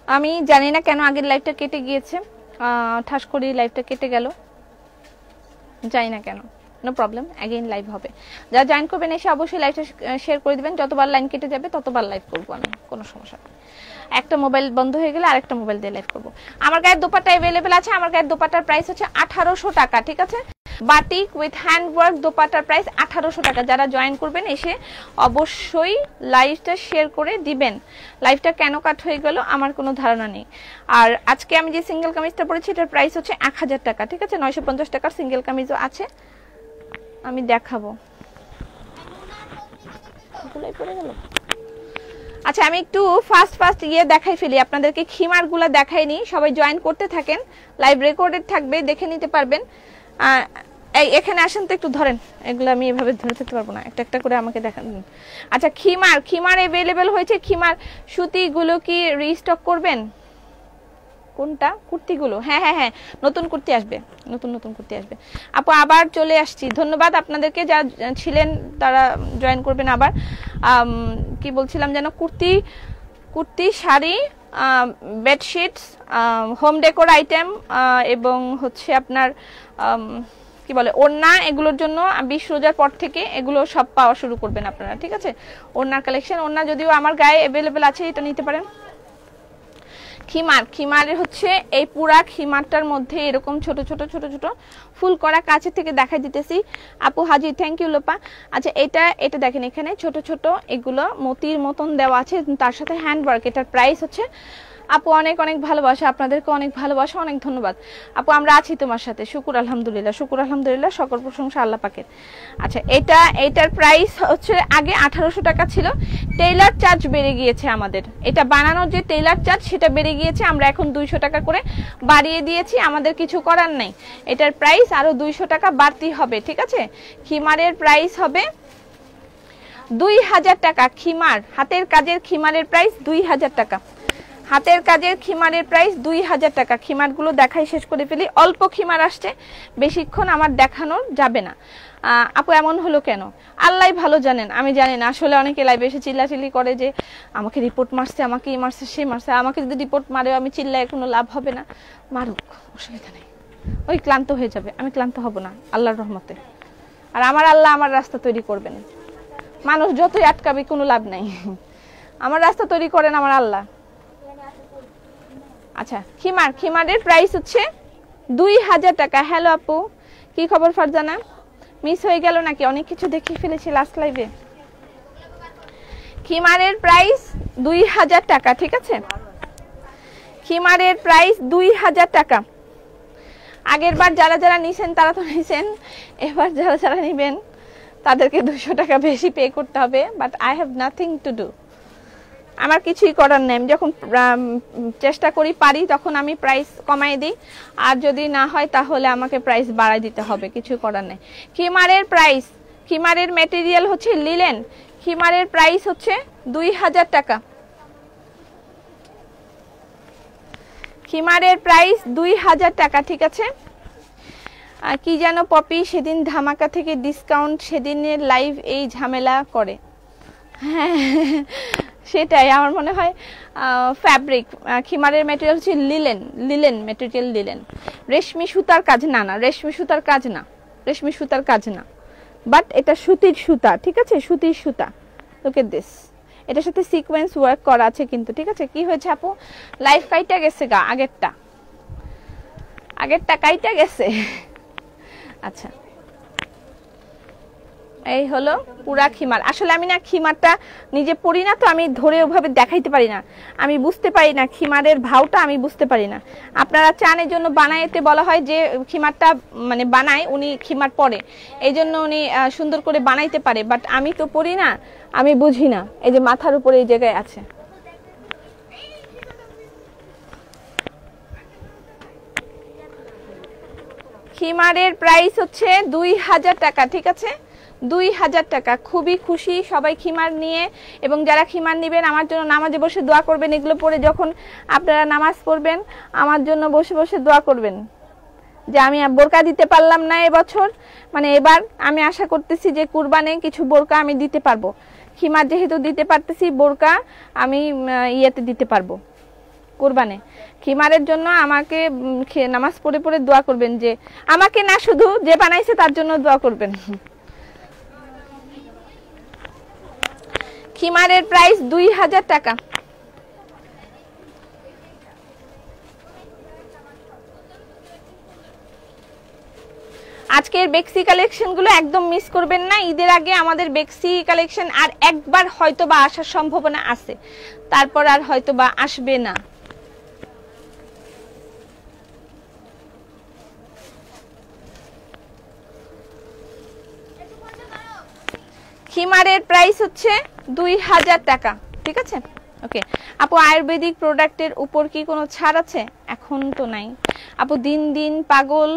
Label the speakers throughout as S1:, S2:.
S1: আমি জানি না কেন আগের লাইভটা কেটে গিয়েছে, ঠাস করে লাইভটা কেটে গেল, জানি না কেন। নো প্রবলেম, অ্যাগেইন লাইভ হবে। যারা জয়েন করবেন এসে অবশ্যই লাইভটা শেয়ার করে দিবেন, যতবার লাইন কেটে যাবে ততবার লাইভ করবো আমি, কোনো সমস্যা নেই। একটা মোবাইল বন্ধ হয়ে গেলে আরেকটা মোবাইল দিয়ে লাইভ করবো। আমার গায়ের দোপাট্টা अवेलेबल আছে, আমার গায়ের দোপাট্টার প্রাইস হচ্ছে 1800 টাকা, ঠিক আছে? বাটিক উইথ হ্যান্ডওয়ার্ক দোপাট্টার প্রাইস 1800 টাকা। যারা জয়েন করবেন এসে অবশ্যই লাইভটা শেয়ার করে দিবেন। লাইভটা কেন কাট হয়ে গেল আমার কোনো ধারণা নেই। আর আজকে আমি যে সিঙ্গেল কামিজটা পরেছি এটার প্রাইস হচ্ছে 1000 টাকা, ঠিক আছে? 950 টাকার সিঙ্গেল কামিজও আছে, আমি দেখাবো। পড়ে গেল। আচ্ছা, আমি একটু ফাস্ট দেখাই ফেলি আপনাদেরকে, খিমারগুলো দেখাইনি। সবাই জয়েন করতে থাকেন, লাইভ রেকর্ডেড থাকবে, দেখে নিতে পারবেন। এই এখানে আসেন তো, একটু ধরেন, এগুলো আমি এভাবে ধরে থাকতে পারবো না, একটা একটা করে আমাকে দেখান। আচ্ছা, খিমার अवेलेबल হয়েছে। খিমার সুতিগুলো কি রিস্টক করবেন? কোনটা? কুর্তিগুলো? হ্যাঁ হ্যাঁ হ্যাঁ, নতুন কুর্তি আসবে, নতুন কুর্তি আসবে। আপু আবার চলে আসছি, ধন্যবাদ আপনাদেরকে, যারা ছিলেন তারা জয়েন করবেন আবার। কি বলছিলাম যেন, kurti, sari, bedsheets, home decor item এবং হচ্ছে আপনার কি বলে ওড়না, এগুলোর জন্য 20 রোজার পর থেকে এগুলো সব পাওয়া শুরু করবেন আপনারা, ঠিক আছে? ওড়নার কালেকশন, ওড়না যদিও আমার গায়ে अवेलेबल আছে, এটা নিতে পারেন। খিমারের হচ্ছে এই পুরা খিমারটার মধ্যে এরকম ছোট ছোট ফুল করা, কাছে থেকে দেখাই দিতেছি। আপু হাজি, থ্যাংক ইউ লোপা। আচ্ছা, এটা দেখেন, এখানে ছোট ছোট এগুলো মতির মতন দেওয়া আছে, তার সাথে হ্যান্ডওয়ার্ক। এটার প্রাইস হচ্ছে, আপু অনেক অনেক ভালোবাসা, আপনাদেরকে অনেক ভালোবাসা, অনেক ধন্যবাদ। আপু আমরা আছি তোমার সাথে, শুকুর আলহামদুলিল্লাহ, সকল প্রশংসা আল্লাহ পাকের। আচ্ছা, এটার প্রাইস হচ্ছে আগে 1800 টাকা ছিল, টেইলার চার্জ বেড়ে গিয়েছে আমাদের, এটা বানানোর যে টেইলার চার্জ সেটা বেড়ে গিয়েছে, আমরা এখন 200 টাকা করে বাড়িয়ে দিয়েছি, আমাদের কিছু করার নাই। এটার প্রাইস আরো 200 টাকা বাড়তি হবে, ঠিক আছে? খিমারের প্রাইস হবে 2000 টাকা। খিমার, হাতের কাজের খিমারের প্রাইস 2000 টাকা। হাতের কাজের খিমারের প্রাইস 2000 টাকা। খিমারগুলো দেখাই শেষ করে ফেলি, অল্প খিমার আসছে, বেশিক্ষণ আমার দেখানো যাবে না। আপু এমন হলো কেন? আল্লাহ ভালো জানেন, আমি জানি না। আসলে অনেকে লাইভে এসে চিল্লাচিল্লি করে যে আমাকে রিপোর্ট মারছে, আমাকে এই মারছে, সে মারছে। আমাকে যদি রিপোর্ট মারে আমি চিল্লায় কোনো লাভ হবে না, মারুক, অসুবিধা নেই। ওই ক্লান্ত হয়ে যাবে, আমি ক্লান্ত হব না আল্লাহর রহমতে। আর আমার আল্লাহ আমার রাস্তা তৈরি করবেন, মানুষ যতই আটকাবে কোনো লাভ নাই, আমার রাস্তা তৈরি করেন আমার আল্লাহ। আচ্ছা, খিমারের প্রাইস হচ্ছে 2000 টাকা। হ্যালো আপু, কি খবর ফারজানা? মিস হয়ে গেল নাকি? অনেক কিছু দেখিয়ে ফেলেছি লাস্ট লাইভে। খিমারের প্রাইস 2000 টাকা, ঠিক আছে? খিমারের প্রাইস 2000 টাকা। আগের বার যারা নিছেন তারা তো নিছেন, এবার যারা নেবেন তাদেরকে 200 টাকা বেশি পে করতে হবে, but I have nothing to do. আমার কিছুই করার নেই, আমি যখন চেষ্টা করি পারি তখন আমি প্রাইস কমাই দিই, আর যদি না হয় তাহলে আমাকে প্রাইস বাড়াই দিতে হবে, কিছু করার নেই। খিমারের ম্যাটেরিয়াল হচ্ছে লিলেন, খিমারের প্রাইস হচ্ছে 2000 টাকা। খিমারের প্রাইস 2000 টাকা, ঠিক আছে? আর কি যেন পপি সেদিন ধামাকা থেকে ডিসকাউন্ট, সেদিনের লাইভ এই ঝামেলা করে। হ্যাঁ সেটাই, আমার মনে হয় ফ্যাব্রিক। খিমারের ম্যাটেরিয়াল হচ্ছে লিলেন ম্যাটেরিয়াল, লিলেন। রেশমি সুতার কাজ না, রেশমি সুতার কাজ না, বাট এটা সুতির সুতা, ঠিক আছে? সুতির সুতা। লুক এট দিস, এটার সাথে সিকোয়েন্স ওয়ার্ক করা আছে কিন্তু, ঠিক আছে? কি হয়েছে আপু? লাইফ কাইটা গেছে গা, আগেরটা কাইটা গেছে। আচ্ছা, এই হলো পুরা খিমার। আসলে আমি না খিমারটা নিজে পরি না, তো আমি ধরে ওভাবে দেখাইতে পারি না, আমি বুঝতে পারি না খিমারের ভাওটা, আমি বুঝতে পারি না। আপনারা চান এই জন্য বানাইতে বলা হয়, যে খিমারটা মানে বানায় উনি খিমার পরে, এই জন্য উনি সুন্দর করে বানাইতে পারে, বাট আমি তো পরি না, আমি বুঝি না। এই যে মাথার উপরে এই জায়গায় আছে। খিমারের প্রাইস হচ্ছে 2000 টাকা, ঠিক আছে? 2000 টাকা। খুবই খুশি সবাই খিমার নিয়ে, এবং যারা খিমার নেবেন আমার জন্য নামাজে বসে দোয়া করবেন। এগুলো পরে যখন আপনারা নামাজ পড়বেন আমার জন্য বসে বসে দোয়া করবেন, যে আমি বোরকা দিতে পারলাম না এবছর, মানে এবার আমি আশা করতেছি যে কুরবানে কিছু বোরকা আমি দিতে পারবো। খিমার যেহেতু দিতে পারতেছি, বোরকা আমি ইয়েতে দিতে পারবো, কোরবানে খিমারের জন্য আমাকে নামাজ পড়ে পড়ে দোয়া করবেন, যে আমাকে না শুধু যে বানাইছে তার জন্য দোয়া করবেন। খিমারের প্রাইস 2000 টাকা। আজকের বেক্সি কালেকশন গুলো একদম মিস করবেন না। ঈদের আগে আমাদের বেক্সি কালেকশন আর একবার হয়তোবা আসার সম্ভাবনা আছে, তারপর আর হয়তোবা আসবে না। খিমারের প্রাইস হচ্ছে 2000 টাকা, ঠিক আছে। ওকে আপু, আয়ুর্বেদিক প্রোডাক্টের উপর কি কোনো ছাড় আছে? এখন তো নাই আপু, দিন দিন পাগল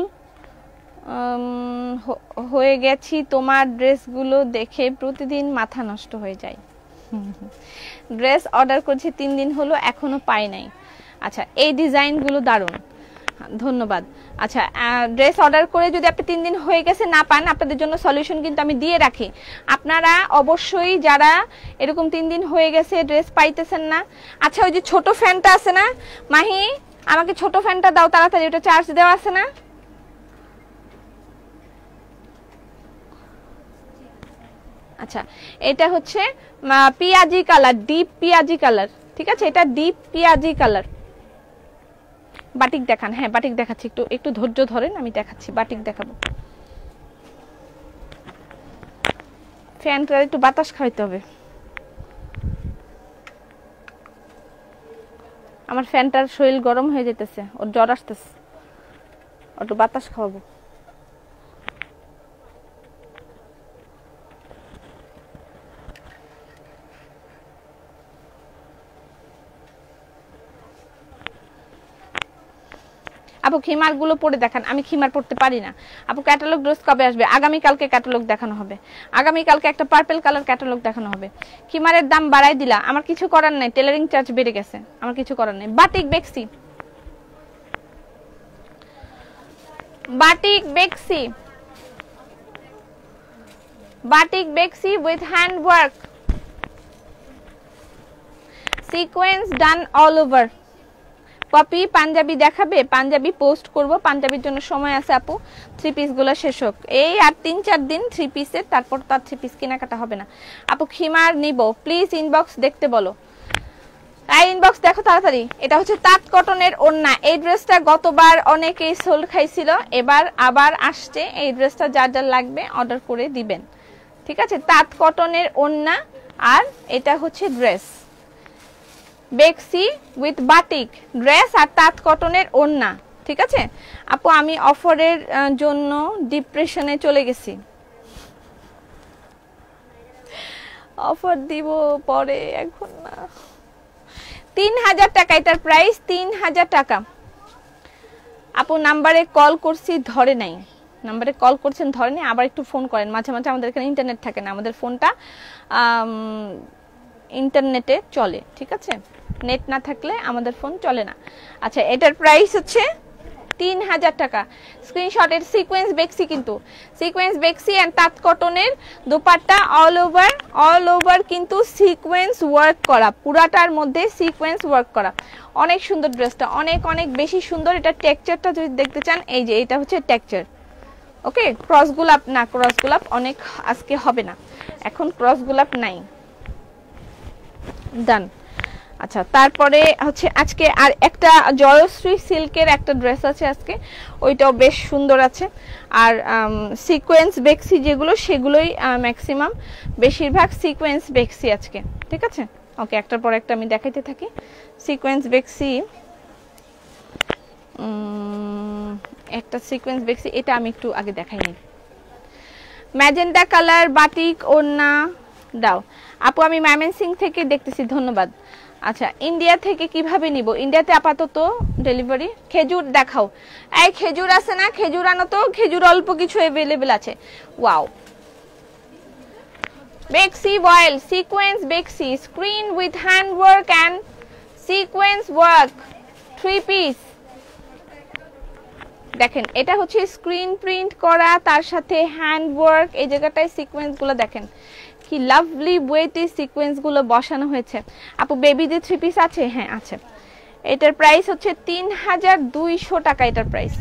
S1: হয়ে গেছি, তোমার ড্রেসগুলো দেখে প্রতিদিন মাথা নষ্ট হয়ে যায়। ড্রেস অর্ডার করছি 3 দিন হলো, এখনো পাই নাই। আচ্ছা, এই ডিজাইনগুলো দারুণ, ধন্যবাদ। আচ্ছা, ড্রেস অর্ডার করে যদি আপনি 3 দিন হয়ে গেছে না পান, আপনাদের জন্য সলিউশন কিন্তু আমি দিয়ে রাখি। আপনারা অবশ্যই যারা এরকম 3 দিন হয়ে গেছে ড্রেস পাইতেছেন না, আচ্ছা ওই যে ছোট ফ্যানটা আছে না মাহি, আমাকে ছোট ফ্যানটা দাও তাড়াতাড়ি, ওটা চার্জ দেওয়া আছে না? আচ্ছা, এটা হচ্ছে পিয়াজি কালার, ডিপ পিয়াজি কালার, ঠিক আছে। এটা ডিপ পিয়াজি কালার। বাটিক দেখান, হ্যাঁ বাটিক দেখাচ্ছি, একটু একটু ধৈর্য ধরেন, আমি দেখাচ্ছি, বাটিক দেখাবো। ফ্যানটা একটু বাতাস খাইতে হবে, আমার ফ্যানটার শরীর গরম হয়ে যেতেছে, ওর জ্বর আসতেছে, একটু বাতাস খাওয়াবো। আপু খিমার গুলো পরে দেখান, আমি খিমার পড়তে পারি না। আপু ক্যাটালগ ড্রেস কবে আসবে? আগামী কালকে ক্যাটালগ দেখানো হবে, আগামী কালকে একটা পার্পল কালার ক্যাটালগ দেখানো হবে। খিমারের দাম বাড়াই দিলা, আমার কিছু করার নাই, টেলারিং চার্জ বেড়ে গেছে, আমার কিছু করার নাই। বাটিক বেক্সি, বাটিক বেক্সি, বাটিক বেক্সি with hand work, sequence done all over. Popy panjabi দেখাবে? পাঞ্জাবি পোস্ট করব, পাঞ্জাবির জন্য সময় আছে আপু, 3 পিস গুলো শেষ হোক, এই আর 3-4 দিন 3 পিসের, তারপর তার 3 পিস কেনাকাটা হবে না। আপু খিমার নিব, প্লিজ ইনবক্স দেখতে বলো। এই ইনবক্স দেখো তাড়াতাড়ি। এটা হচ্ছে তাঁত কটনের ওড়না, এই ড্রেসটা গতবার অনেকেই সোল্ড খাইছিল, এবার আবার আসছে। এই ড্রেসটা যার যার লাগবে অর্ডার করে দিবেন, ঠিক আছে। তাঁত কটনের ওড়না, আর এটা হচ্ছে ড্রেস বেক্সি উইথ বাটিক ড্রেস আর তাঁত কটনের ওড়না, ঠিক আছে। আপু আমি অফারের জন্য ডিপ্রেশনে চলে গেছি, অফার দিব পরে, এখন না। 3000 টাকা এটার প্রাইস, 3000 টাকা। আপু নাম্বারে কল করছি ধরে নাই, নাম্বারে কল করছেন ধরে নাই, আবার একটু ফোন করেন। মাঝে মাঝে আমাদের এখানে ইন্টারনেট থাকে না, আমাদের ফোনটা ইন্টারনেটে চলে, ঠিক আছে, নেট না থাকলে আমাদের ফোন চলে না। আচ্ছা, এটার প্রাইস হচ্ছে 3000 টাকা। স্ক্রিনশটের সিকোয়েন্স বেক্সি, কিন্তু সিকোয়েন্স বেক্সি এন্ড তাঁত কটনের দোপাট্টা, অল ওভার কিন্তু সিকোয়েন্স ওয়ার্ক করা, পুরাটার মধ্যে সিকোয়েন্স ওয়ার্ক করা। অনেক সুন্দর ড্রেসটা, অনেক অনেক বেশি সুন্দর। এটা টেক্সচারটা যদি দেখতে চান, এই যে এটা হচ্ছে টেক্সচার। ওকে, ক্রস গোলাপ না, ক্রস গোলাপ অনেক আজকে হবে না, এখন ক্রস গোলাপ নাই, ডান। আচ্ছা, তারপরে হচ্ছে আজকে আর একটা জয়শ্রী সিল্কের একটা ড্রেস আছে আজকে, ওইটাও বেশ সুন্দর আছে। আর সিকোয়েন্স বেক্সি যেগুলো, সেগুলোই ম্যাক্সিমাম, বেশিরভাগ সিকোয়েন্স বেক্সি আজকে, ঠিক আছে। ওকে, একটার পর একটা আমি দেখাইতে থাকি। সিকোয়েন্স বেক্সি, একটা সিকোয়েন্স বেক্সি, এটা আমি একটু আগে দেখাইনি। ম্যাজেন্টা কালার বাটিক ওড়না দাও আপু, আমি ময়মনসিংহ থেকে দেখতেছি, ধন্যবাদ। আচ্ছা, ইন্ডিয়া থেকে কিভাবে নিব? ইন্ডিয়াতে আপাতত ডেলিভারি। খেজুর দেখাও, এই খেজুর আছে না, খেজুর আনো তো, খেজুর অল্প কিছু अवेलेबल আছে। ওয়াও, বেক্সি ওয়াইল সিকোয়েন্স বেক্সি, screen with hand work and sequence work, 3 piece. দেখেন, এটা হচ্ছে স্ক্রিন প্রিন্ট করা, তার সাথে হ্যান্ড ওয়ার্ক, এই জায়গাটায় সিকোয়েন্স গুলো দেখেন কি লাভলি ওয়েতে সিকোয়েন্স গুলো বসানো হয়েছে। আপু বেবিদের 3 পিস আছে? হ্যাঁ আছে। এটার প্রাইস হচ্ছে 3200 টাকা। এটার প্রাইস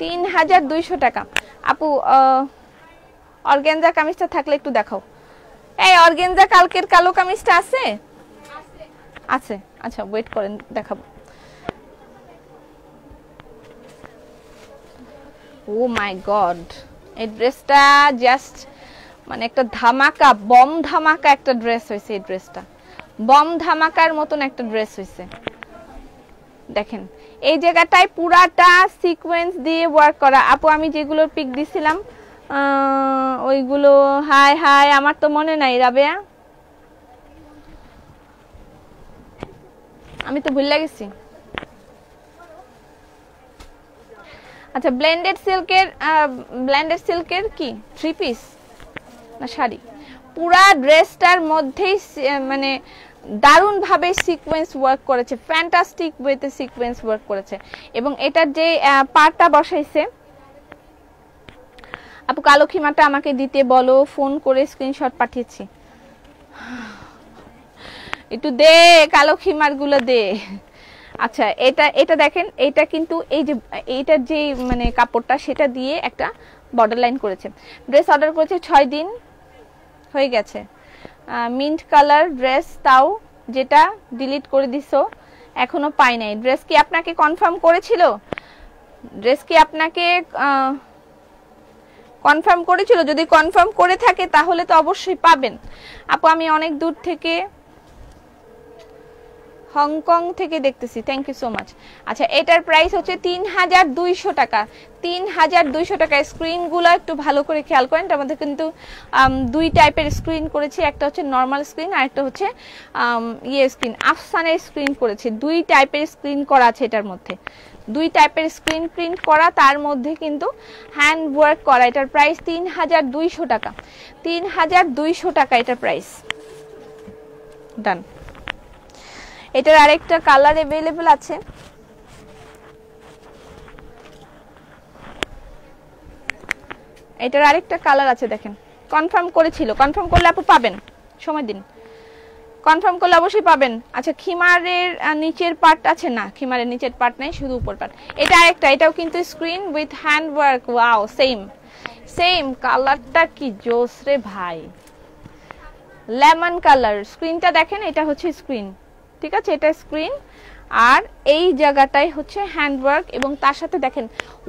S1: 3200 টাকা। আপু অর্গানজা কামিজটা থাকলে একটু দেখাও। এই অর্গানজা কালকের কালো কামিজটা আছে? আছে, আচ্ছা ওয়েট করেন দেখাবো। ও মাই গড, এই ড্রেসটা জাস্ট মানে একটা ধামাকা, বম ধামাকা একটা ড্রেস হয়েছে। এই ড্রেসটা বম ধামাকার মতন একটা ড্রেস হয়েছে। দেখেন এই জায়গাটায় পুরাটা সিকোয়েন্স দিয়ে ওয়ার্ক করা। আপু আমি যেগুলোর পিক দিছিলাম ওইগুলো, হাই হাই আমার তো মনে নাই রাবেয়া, আমি তো ভুলে গেছি। আচ্ছা ব্লেন্ডেড সিল্কের কি থ্রি পিস না শাড়ি? পুরা ড্রেসটার মধ্যেই মানে দারুণ ভাবে সিকোয়েন্স ওয়ার্ক করেছে, ফ্যান্টাস্টিক ওয়েতে সিকোয়েন্স ওয়ার্ক করেছে। এবং এটার যে পার্টটা বসাইছে, আপু কালো খিমাটা আমাকে দিতে বলো, ফোন করে স্ক্রিনশট পাঠিয়েছি। একটু দে কালো খিমার গুলো দে। আচ্ছা এটা দেখেন, এটা কিন্তু এই যে এইটার যে মানে কাপড়টা সেটা দিয়ে একটা বর্ডার লাইন করেছে। ড্রেস অর্ডার করেছে 6 দিন হয়ে গেছে। মিন্ট কালার ড্রেস, তাও যেটা ডিলিট করে দিছো এখনো পাই নাই। ড্রেস কি আপনাকে কনফার্ম করেছিল? ড্রেস কি আপনাকে কনফার্ম করেছিল? যদি কনফার্ম করে থাকে তাহলে তো অবশ্যই পাবেন। আপু আমি অনেক দূর থেকে হংকং থেকে দেখতেছি, থ্যাংক ইউ সো মাচ। আচ্ছা এটার প্রাইস হচ্ছে 3200 টাকা। 3200 টাকা। স্ক্রিনগুলো একটু ভালো করে খেয়াল করেন, এটার মধ্যে কিন্তু দুই টাইপের স্ক্রিন করেছি, একটা হচ্ছে নর্মাল স্ক্রিন আর একটা হচ্ছে স্ক্রিন আফসানের স্ক্রিন করেছে। দুই টাইপের স্ক্রিন করা আছে এটার মধ্যে, দুই টাইপের স্ক্রিন প্রিন্ট করা, তার মধ্যে কিন্তু হ্যান্ড ওয়ার্ক করা। এটার প্রাইস 3200 টাকা। 3200 টাকা এটার প্রাইস। ডান। এটার আরেকটা কালার अवेलेबल আছে, এটার আরেকটা কালার আছে দেখেন। কনফার্ম করেছিল, কনফার্ম করলে আপু পাবেন, সময় দিন, কনফার্ম করলে অবশ্যই পাবেন। আচ্ছা খিমারের নিচের পার্ট আছে না? খিমারের নিচের পার্ট নাই, শুধু উপর পার্ট। এটা আরেকটা, এটাও কিন্তু screen with hand work. Wow same same. কালারটা কি জোস রে ভাই, লেমন কালার। স্ক্রিনটা দেখেন, এটা হচ্ছে স্ক্রিন, ঠিক আছে? এটা স্ক্রিন আর এই জায়গাটাই হচ্ছে হ্যান্ড ওয়ার্ক। এবং তার সাথে দেখেন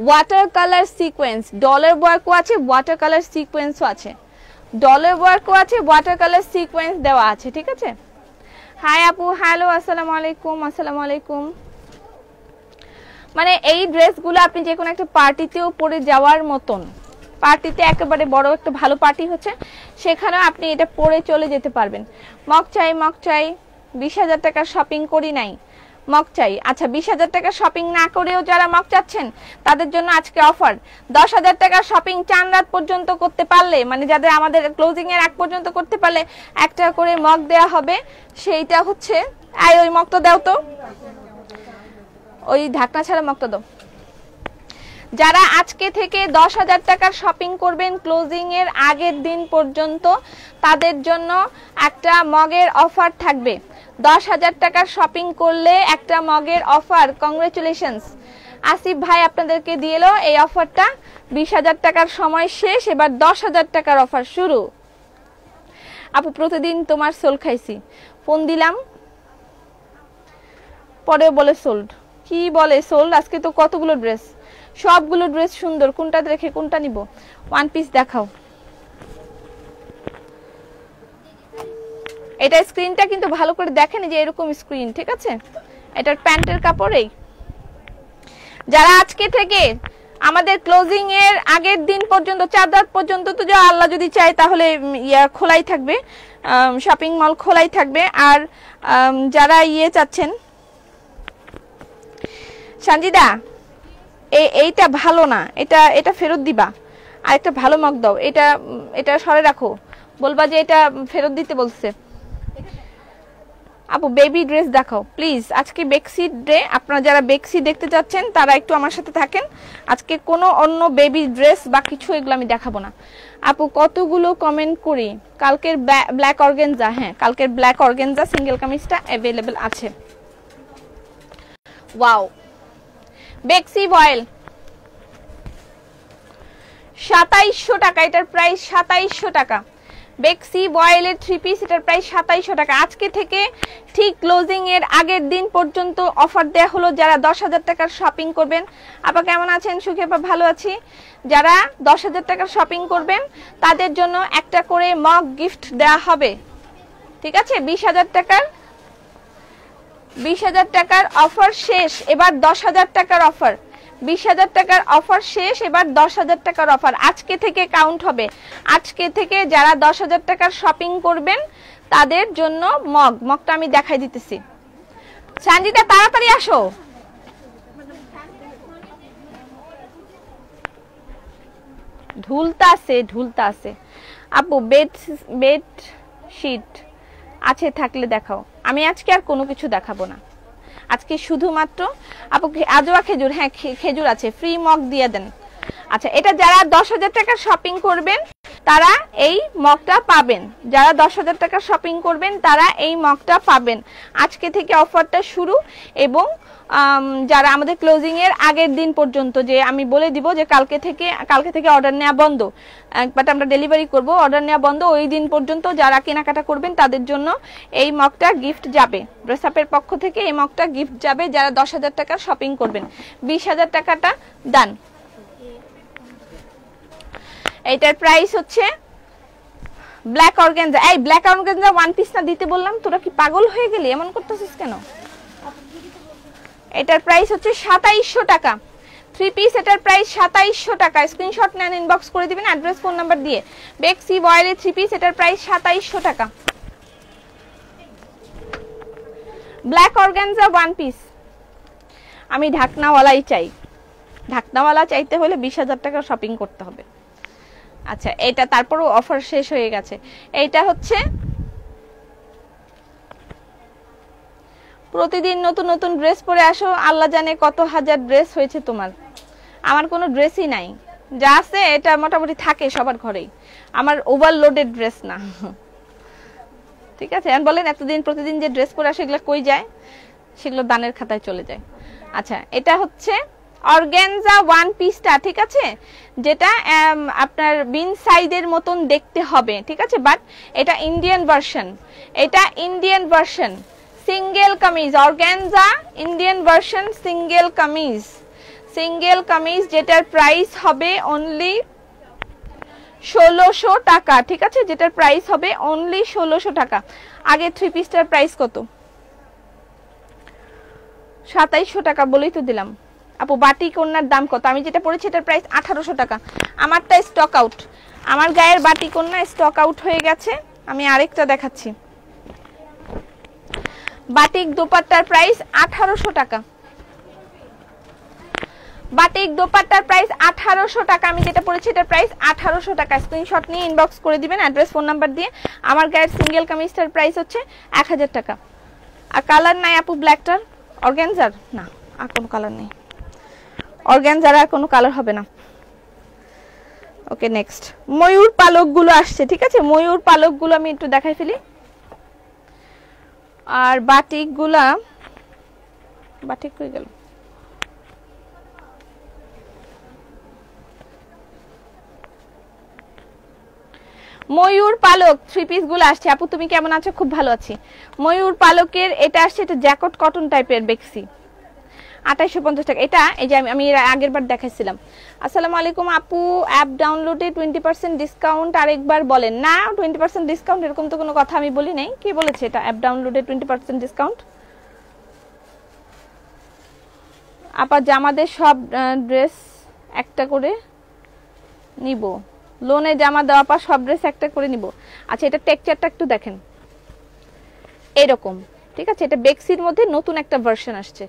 S1: ওয়াটার কালার সিকোয়েন্স, ডলার ওয়ার্কও আছে, ওয়াটার কালার সিকোয়েন্সও আছে, ডলার ওয়ার্কও আছে, ওয়াটার কালার সিকোয়েন্স দেওয়া আছে, ঠিক আছে? হাই আপু, হ্যালো, আসসালামু আলাইকুম। আসসালামু আলাইকুম। মানে এই ড্রেসগুলো আপনি যে কোনো একটা পার্টিতেও পরে যাওয়ার মতন, পার্টিতে একেবারে বড় একটা ভালো পার্টি হচ্ছে সেখানেও আপনি এটা পরে চলে যেতে পারবেন। মক চাই, মক চাই। 20,000 টাকার শপিং করি নাই, মক চাই। আচ্ছা 20,000 টাকা শপিং না করেও যারা মক চাচ্ছেন তাদের জন্য আজকে অফার। 10,000 টাকার শপিং চান রাত পর্যন্ত করতে পারলে, মানে যাদের আমাদের ক্লোজিং এর আগ পর্যন্ত করতে পারলে একটা করে মক দেয়া হবে। সেইটা হচ্ছে ওই মকটা দাও তো, ওই ঢাকনা ছাড়া মকটা দাও। যারা আজকে থেকে 10,000 টাকার শপিং করবেন ক্লোজিং এর আগের দিন পর্যন্ত, তাদের জন্য একটা মগের অফার থাকবে। 10,000 টাকার শপিং করলে একটা মগের অফার। কংগ্রেচুলেশনস আসিফ ভাই, আপনাদেরকে দিয়ে এলো এই অফারটা। 20,000 টাকার সময় শেষ, এবার 10,000 টাকার অফার শুরু। আপু প্রতিদিন তোমার সোল খাইছি, ফোন দিলাম পরে বলে সোল্ড। কি বলে সোল্ড? আজকে তো কতগুলো ড্রেস, সবগুলো ড্রেস সুন্দর, কোনটা রেখে কোনটা নিব? ওয়ান পিস দেখাও। এটা স্ক্রিনটা কিন্তু ভালো করে দেখেন, যে এরকম স্ক্রিন, ঠিক আছে? এটার প্যান্টের কাপড়। যারা আজকে থেকে আমাদের ক্লোজিং এর আগের দিন পর্যন্ত, 4 রাত পর্যন্ত, তো যা আল্লাহ যদি চায় তাহলে খোলাই থাকবে, শপিং মল খোলাই থাকবে। আর যারা চাচ্ছেন, সঞ্জিদা এইটা ভালো না, এটা ফেরত দিবা, আর একটা ভালো মগ দাও। এটা সরে রাখো, বলবা যে এটা ফেরত দিতে বলছে। আপু বেবি ড্রেস দেখাও প্লিজ। আজকে বেক্সি ডে, আপনারা যারা বেক্সি দেখতে যাচ্ছেন তারা একটু আমার সাথে থাকেন। আজকে কোনো অন্য বেবি ড্রেস বা কিছু এগুলো আমি দেখাবো না। আপু কতগুলো কমেন্ট করি? কালকের ব্ল্যাক অর্গানজা, হ্যাঁ কালকের ব্ল্যাক অর্গানজা সিঙ্গেল কামিজটা অ্যাভেলেবেল আছে। ওয়াও, বেক্সি ভয়েল 2700 টাকা, এটার প্রাইস 2700 টাকা। বেক্সি বয়েলের 3 পিস, এটার প্রাইস 2700 টাকা। আজকে থেকে ঠিক ক্লোজিং এর আগের দিন পর্যন্ত অফার দেয়া হলো। যারা 10,000 টাকার শপিং করবেন, আপা কেমন আছেন? সুখী আপা ভালো আছি। যারা 10,000 টাকার শপিং করবেন তাদের জন্য একটা করে মগ গিফট দেয়া হবে, ঠিক আছে? 20,000 টাকার অফার শেষ, এবার 10,000 টাকার অফার। 20,000 টাকার অফার শেষ, এবার 10,000 টাকার অফার আজকে থেকে কাউন্ট হবে। আজকে থেকে যারা 10,000 টাকার শপিং করবেন তাদের জন্য মগটা আমি দেখাই দিতেছি। সানজিদা তাড়াতাড়ি আসো। ঢুলতা আছে আপু। বেড শীট আছে থাকলে দেখাও। আমি আজকে আর কোনো কিছু দেখাবো না, আজকে শুধুমাত্র আপু আজোয়া খেজুর, হ্যাঁ খেজুর আছে, ফ্রি মগ দিয়ে দেন। আচ্ছা, এটা যারা 10,000 টাকার শপিং করবেন তারা এই মগটা পাবেন। যারা 10,000 টাকার শপিং করবেন তারা এই মগটা পাবেন। আজকে থেকে অফারটা শুরু, এবং যারা আমাদের ক্লোজিং এর আগের দিন পর্যন্ত, যে আমি বলে দিব যে কালকে থেকে অর্ডার নেওয়া বন্ধ, বাট আমরা ডেলিভারি করব, অর্ডার নেওয়া বন্ধ, ওই দিন পর্যন্ত যারা কেনাকাটা করবেন তাদের জন্য এই মগটা গিফট যাবে। ড্রেসআপের পক্ষ থেকে এই মগটা গিফট যাবে যারা 10,000 টাকার শপিং করবেন। 20,000 টাকাটা ডান। এটার প্রাইস হচ্ছে ব্ল্যাক অর্গানজা। এই ব্ল্যাক অর্গানজা ওয়ান পিস না দিতে বললাম, তোরা কি পাগল হয়ে গেলি? এমন করতেছিস কেন? এটার প্রাইস হচ্ছে 2700 টাকা, 3 পিস। এটার প্রাইস 2700 টাকা। স্ক্রিনশট নেন, ইনবক্স করে দিবেন অ্যাড্রেস ফোন নাম্বার দিয়ে। বেক্সি বয়েলের 3 পিস, এটার প্রাইস 2700 টাকা। ব্ল্যাক অর্গানজা ওয়ান পিস আমি ঢাকনাওয়ালাই চাই। ঢাকনাওয়ালা চাইতে হলে 20,000 টাকা শপিং করতে হবে। আচ্ছা, এটা তারপরও অফার শেষ হয়ে গেছে। এইটা হচ্ছে প্রতিদিন নতুন নতুন ড্রেস পরে আসো, আল্লাহ জানে কত হাজার ড্রেস হয়েছে তোমার। আমার কোনো ড্রেসই নাই, যা আছে এটা মোটামুটি থাকে সবার ঘরেই। আমার ওভারলোডেড ড্রেস না, ঠিক আছে? এখন বলেন এতদিন প্রতিদিন যে ড্রেস পরে আসে এগুলো কই যায়? সেগুলো দানের খাতায় চলে যায়। আচ্ছা, এটা হচ্ছে অর্গানজা ওয়ান পিসটা, ঠিক আছে? যেটা আপনার বিন সাইজের মতন দেখতে হবে, ঠিক আছে? বাট এটা ইন্ডিয়ান ভার্সন, এটা Indian version single kameez. Organza Indian version single kameez, যেটার প্রাইস হবে অনলি 1600 টাকা, ঠিক আছে? যেটার প্রাইস হবে অনলি 1600 টাকা। আগে 3 পিসটার প্রাইস কত? 2700 টাকা বলেই তো দিলাম। আপু বাটিক ওড়নার দাম কত? আমি যেটা পড়েছি এটার প্রাইস 1800 টাকা। আমারটা স্টক আউট, আমার গায়ের বাটিক ওড়না স্টক আউট হয়ে গেছে। আমি আরেকটা দেখাচ্ছি। বাটিক দোপাট্টার প্রাইস 1800 টাকা। বাটিক দোপাট্টার প্রাইস 1800 টাকা। আমি যেটা পড়েছি এটার প্রাইস 1800 টাকা। স্ক্রিনশট নিয়ে ইনবক্স করে দিবেন অ্যাড্রেস ফোন নাম্বার দিয়ে। আমার গায়ের সিঙ্গেল কামিজটার প্রাইস হচ্ছে 1000 টাকা। আর কালার নাই আপু ব্ল্যাকটার? অর্গানজার না, আর কোনো কালার নেই। অর্গানজার আর কোনো কালার হবে না। ওকে, নেক্সট ময়ূর পালকগুলো আসছে, ঠিক আছে? ময়ূর পালকগুলো আমি একটু দেখাই ফেলি। আর বাটিকগুলা, বাটিক কই গেল? ময়ূর পালক 3 পিস গুলো আসছে। আপু তুমি কেমন আছো? খুব ভালো আছি। ময়ূর পালকের এটা আসছে, এটা জ্যাকেট কটন টাইপের বেক্সি, 2850 টাকা। এটা এই যে আমি আগের বার দেখাইছিলাম। আসসালামু আলাইকুম আপু, অ্যাপ ডাউনলোডে 20% ডিসকাউন্ট আরেকবার বলেন। না 20% ডিসকাউন্ট এরকম তো কোনো কথা আমি বলি নাই। কি বলেছে এটা? অ্যাপ ডাউনলোডে 20% ডিসকাউন্ট? আপা জামাদের সব ড্রেস একটা করে নিব, লোনে জামা দেওয়া পা সব ড্রেস একটা করে নিব। আচ্ছা, এটা টেক্সচারটা একটু দেখেন, এরকম, ঠিক আছে? এটা বেক্সির মধ্যে নতুন একটা ভার্সন আসছে।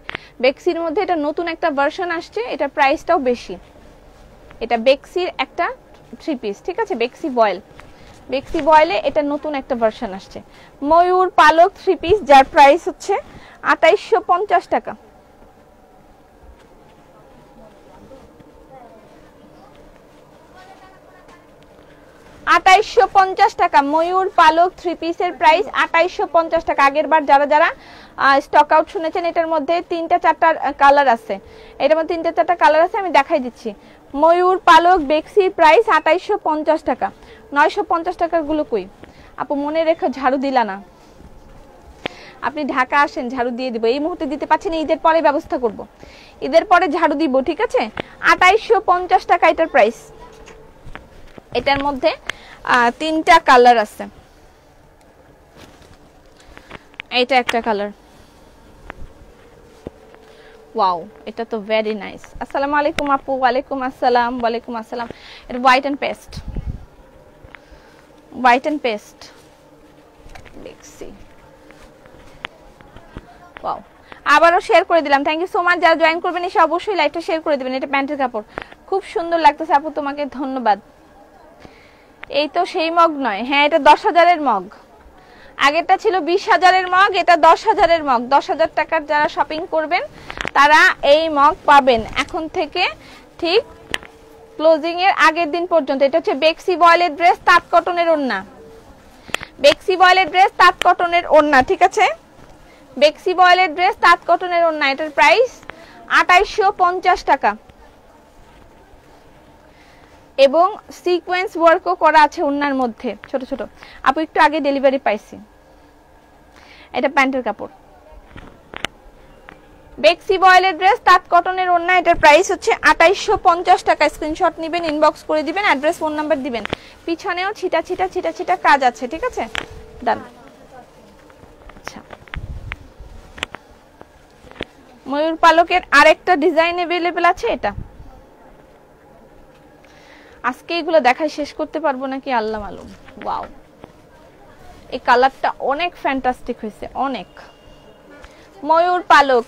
S1: বেক্সির মধ্যে এটা নতুন একটা ভার্সন আসছে, এটা প্রাইসটাও বেশি। এটা বেক্সির একটা 3 পিস, ঠিক আছে? বেক্সি বয়েলে এটা নতুন একটা ভার্সন আসছে। ময়ূর পালক 3 পিস, যার প্রাইস হচ্ছে 2850 টাকা। 2850 টাকা ময়ূর পালক 3 পিসের প্রাইস 2850 টাকা। আগের বার যারা যারা স্টক আউট শুনেছেন, এটার মধ্যে 3টা 4টা কালার আছে, এটার মধ্যে 3টা 4টা কালার আছে, আমি দেখাই দিচ্ছি। ময়ূর পালক বেক্সির প্রাইস 2850 টাকা। 950 টাকার গুলো কই আপু? মনে রেখো, ঝাড়ু দিলা না। আপনি ঢাকা আসেন, ঝাড়ু দিয়ে দিব। এই মুহূর্তে দিতে পারছেন, ঈদের পরে ব্যবস্থা করব, ঈদের পরে ঝাড়ু দিব, ঠিক আছে? 2850 টাকা এটার প্রাইস। এটার মধ্যে 3টা কালার আছে, এটা একটা কালার। ওয়াও, এটা তো ভেরি নাইস। আসসালামু আলাইকুম আপু। ওয়ালাইকুম আসসালাম। ওয়ালাইকুম আসসালাম। এটা white and paste, white and paste দেখছি। ওয়াও, আবারও শেয়ার করে দিলাম। Thank you so much. যারা জয়েন করবেন এসে অবশ্যই লাইভটা শেয়ার করে দিবেন। এটা প্যান্টের কাপড়, খুব সুন্দর লাগতেছে আপু, তোমাকে ধন্যবাদ। এই তো সেই মগ নয়? হ্যাঁ, এটা 10,000-এর মগ। আগেরটা ছিল 20,000-এর মগ, এটা 10,000-এর মগ। 10,000 টাকার যারা শপিং করবেন তারা এই মগ পাবেন এখন থেকে ঠিক ক্লোজিং এর আগের দিন পর্যন্ত। এটা হচ্ছে বেক্সি বয়েলের ড্রেস, তাঁত কটনের ওড়না। বেক্সি বয়েলের ড্রেস, তাঁত কটনের ওড়না, ঠিক আছে? বেক্সি বয়েলের ড্রেস, তাঁত কটনের ওড়না। এটার প্রাইস 2850 টাকা এবং সিকোয়েন্স ওয়ার্কও করা আছে ওড়নার মধ্যে, ছোট ছোট। আপু একটু আগে ডেলিভারি পাইছি। এটা প্যান্টের কাপড়, বেক্সি বয়েলের ড্রেস, তাঁত কটনের ওড়না। এটার প্রাইস হচ্ছে 2850 টাকা। স্ক্রিনশট নেবেন, ইনবক্স করে দিবেন, অ্যাড্রেস ফোন নাম্বার দিবেন। পিছনেও ছিটা ছিটা ছিটা ছিটা কাজ আছে, ঠিক আছে? ডান। আচ্ছা, ময়ূর পালকের আরেকটা ডিজাইন अवेलेबल আছে। এটা আজকে এগুলো দেখাই শেষ করতে পারবো নাকি আল্লাহ মালুম। ওয়াও, এই কালারটা অনেক ফ্যান্টাস্টিক হয়েছে, অনেক। ময়ূর পালক,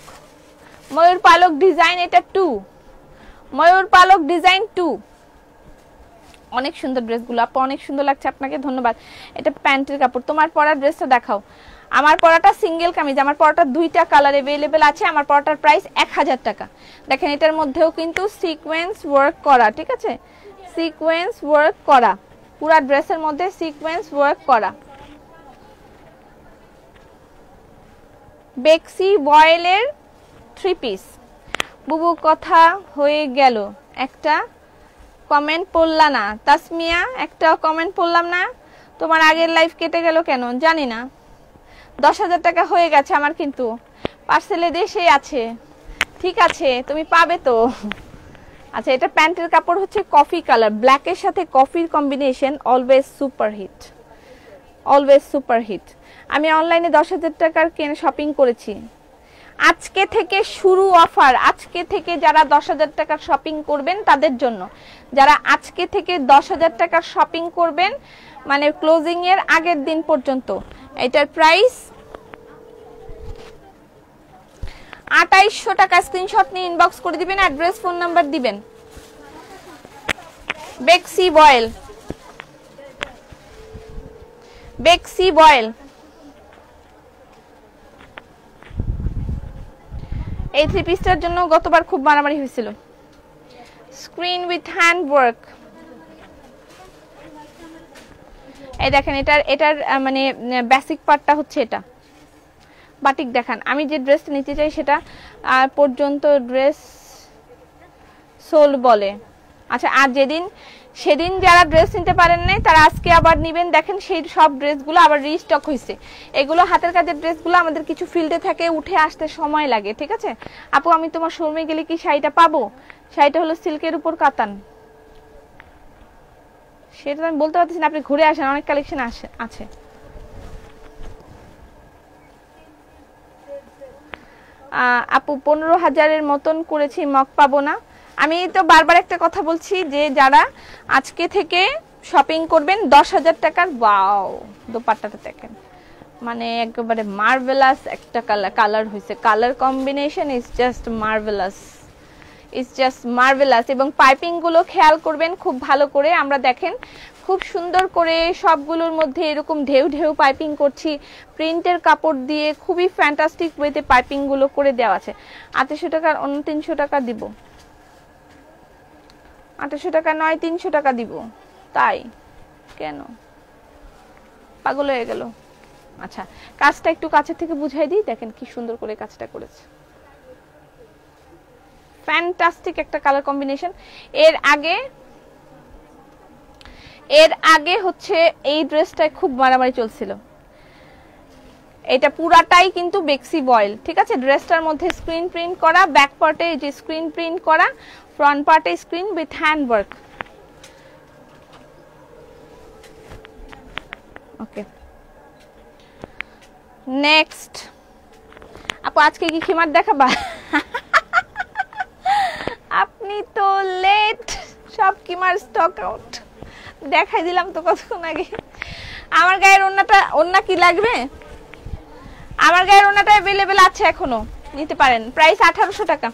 S1: ময়ূর পালক ডিজাইন, এটা 2, ময়ূর পালক ডিজাইন 2। অনেক সুন্দর ড্রেসগুলো আপু, অনেক সুন্দর লাগছে, আপনাকে ধন্যবাদ। এটা প্যান্টের কাপড়। তোমার পরা ড্রেসটা দেখাও। আমার পরাটা সিঙ্গেল কামিজ, আমার পরাটা 2টা কালার अवेलेबल আছে। আমার পরাটার প্রাইস 1000 টাকা। দেখেন এটার মধ্যেও কিন্তু সিকোয়েন্স ওয়ার্ক করা, ঠিক আছে? সিকোয়েন্স ওয়ার্ক করা, পুরো ড্রেসের মধ্যে সিকোয়েন্স ওয়ার্ক করা। বেক্সি বয়েলের 3 পিস। বুবু কথা হয়ে গেল, একটা কমেন্ট পড়লা না। তাসমিয়া, একটা কমেন্ট পড়লাম না। তোমার আগের লাইভ কেটে গেল কেন জানি না। 10,000 টাকা হয়ে গেছে আমার, কিন্তু পার্সেলে দেশে আছে, ঠিক আছে? তুমি পাবে তো। আচ্ছা, এটা প্যান্টের কাপড় হচ্ছে কফি কালার, ব্ল্যাকের সাথে কফির combination, always super hit, always super hit. আমি অনলাইনে 10,000 টাকার শপিং করেছি। আজকে থেকে শুরু অফার, আজকে থেকে যারা 10,000 টাকার শপিং করবেন তাদের জন্য, যারা আজকে থেকে 10,000 টাকার শপিং করবেন মানে ক্লোজিং এর আগের দিন পর্যন্ত, এটার প্রাইস 2800 টাকা। স্ক্রিনশট নিয়ে ইনবক্স করে দিবেন, অ্যাড্রেস ফোন নাম্বার দিবেন। বেক্সি বয়েল, বেক্সি বয়েল। এই 3 পিসটার জন্য গতবার খুব মারামারি হয়েছিল। Screen with hand work. এই দেখেন, এটার মানে বেসিক পার্টটা হচ্ছে এটা। বাটিক দেখান। আমি যে ড্রেসটা নিতে চাই সেটা পর্যন্ত ড্রেস সোল বলে। আচ্ছা, আর সেদিন যারা ড্রেস নিতে পারেন নাই তারা আজকে আবার নেবেন। দেখেন সেই সব ড্রেসগুলো আবার রিস্টক হয়েছে। এগুলো হাতের কাজের ড্রেসগুলো আমাদের কিছু ফিল্ডে থাকে, উঠে আসতে সময় লাগে, ঠিক আছে? আপু আমি তোমার শোরুমে গেলে কি শাড়িটা পাবো? শাড়িটা হলো সিল্কের উপর কাতান। সেটা আমি বলতে পারতেছি না, আপনি ঘুরে আসেন, অনেক কালেকশন আছে। আপু 15,000-এর মতন করেছি, মগ পাবো না। আমি তো বারবার একটা কথা বলছি যে যারা আজকে থেকে শপিং করবেন 10,000 টাকার, ওয়াও দোপাট্টাটা দেখেন, মানে একেবারে মার্ভেলাস একটা কালার হয়েছে। Colour combination is just marvellous, is just marvellous. এবং পাইপিং গুলো খেয়াল করবেন খুব ভালো করে। আমরা দেখেন খুব সুন্দর করে সবগুলোর মধ্যে এরকম ঢেউ ঢেউ পাইপিং করছি, প্রিন্টের কাপড় দিয়ে খুবই ফ্যান্টাস্টিক ওয়েতে পাইপিং গুলো করে দেওয়া আছে। 2800 টাকার অন্য 300 টাকা দিব, 2800 টাকা নয় 300 টাকা দিব, তাই কেন পাগল হয়ে গেল? আচ্ছা, কাজটা একটু কাছে থেকে বুঝাই দিই, দেখেন কি সুন্দর করে কাজটা করেছে। ফ্যান্টাস্টিক একটা কালার কম্বিনেশন। এর আগে হচ্ছে এই ড্রেসটা খুব মারামারি চলছিল। এটা পুরাটাই কিন্তু বেক্সি বয়েল, ঠিক আছে। ড্রেসটার মধ্যে স্ক্রিন প্রিন্ট করা, ব্যাক পার্টে যে স্ক্রিন প্রিন্ট করা, ফ্রন্ট পার্টে screen with hand work. Okay, next আপু আজকে কি খিমার দেখাবা? আপনি তো লেট, সব খিমার স্টক আউট। দেখাই দিলাম তো কতক্ষণ আগে। আমার গায়ের ওন্না কি লাগবে? আমার গায়ের ওন্নাটা अवेलेबल আছে, এখনো নিতে পারেন। প্রাইস 1800 টাকা।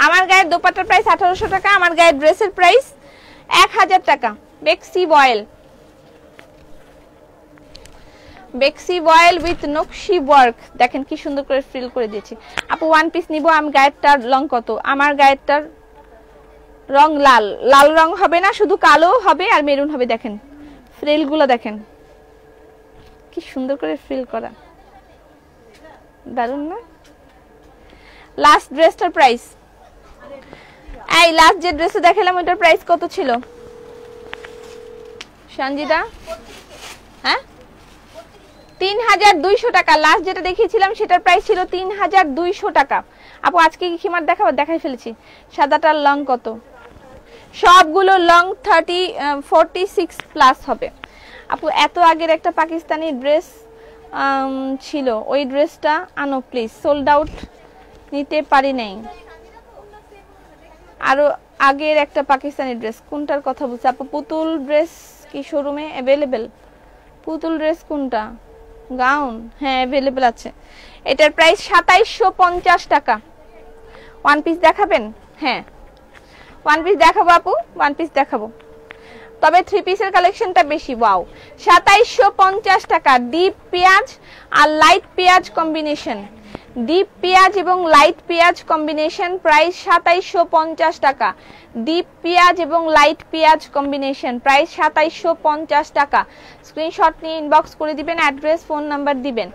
S1: আমার গায়ের দোপাট্টার প্রাইস 1800 টাকা, আমার গায়ের ড্রেসের প্রাইস 1000 টাকা। বেক্সি বয়েল, বেক্সি বয়েল উইথ নকশি ওয়ার্ক, দেখেন কি সুন্দর করে ফ্রিল করে দিয়েছি। আপু ওয়ান পিস নিব, আমি গায়েরটার রং কত? আমার গায়েরটার রং লাল, লাল রং হবে না, শুধু কালো হবে আর মেরুন হবে। দেখেন ফ্রিলগুলো, দেখেন কি সুন্দর করে ফ্রিল করা, দারুণ না? লাস্ট ড্রেসটার প্রাইস, এই লাস্ট যে ড্রেসটা দেখালাম ওটার প্রাইস কত ছিল সঞ্জিদা? হ্যাঁ, 3200 টাকা। লাস্ট যেটা দেখিয়েছিলাম সেটার প্রাইস ছিল 3200 টাকা। আপু আজকে কি খিমার দেখাবো? দেখাই ফেলেছি। সাদাটার লং কত? সবগুলো লং 46 প্লাস হবে। আপু এত আগের একটা পাকিস্তানি ড্রেস ছিল, ওই ড্রেসটা আনো প্লিজ, সোল্ড আউট, নিতে পারি নাই। আরো আগের একটা পাকিস্তানি ড্রেস, কোনটার কথা বলছে আপু? পুতুল ড্রেস কি শোরুমে अवेलेबल? পুতুল ড্রেস কোনটা? গাউন, হ্যাঁ अवेलेबल আছে। এটার প্রাইস 2750 টাকা। ওয়ান পিস দেখাবেন? হ্যাঁ ওয়ান পিস দেখাবো আপু, ওয়ান পিস দেখাবো, তবে থ্রি পিসের কালেকশনটা বেশি। ওয়াও, 2750 টাকা। ডিপ পেঁয়াজ আর লাইট পেঁয়াজ কম্বিনেশন, ডিপ পেঁয়াজ এবং লাইট পেঁয়াজ কম্বিনেশন, প্রাইস 2750 টাকা। ডিপ পেঁয়াজ এবং লাইট পেঁয়াজ কম্বিনেশন, প্রাইস 2750 টাকা। স্ক্রিনশট নিয়ে ইনবক্স করে দিবেন, অ্যাড্রেস ফোন নাম্বার দিবেন।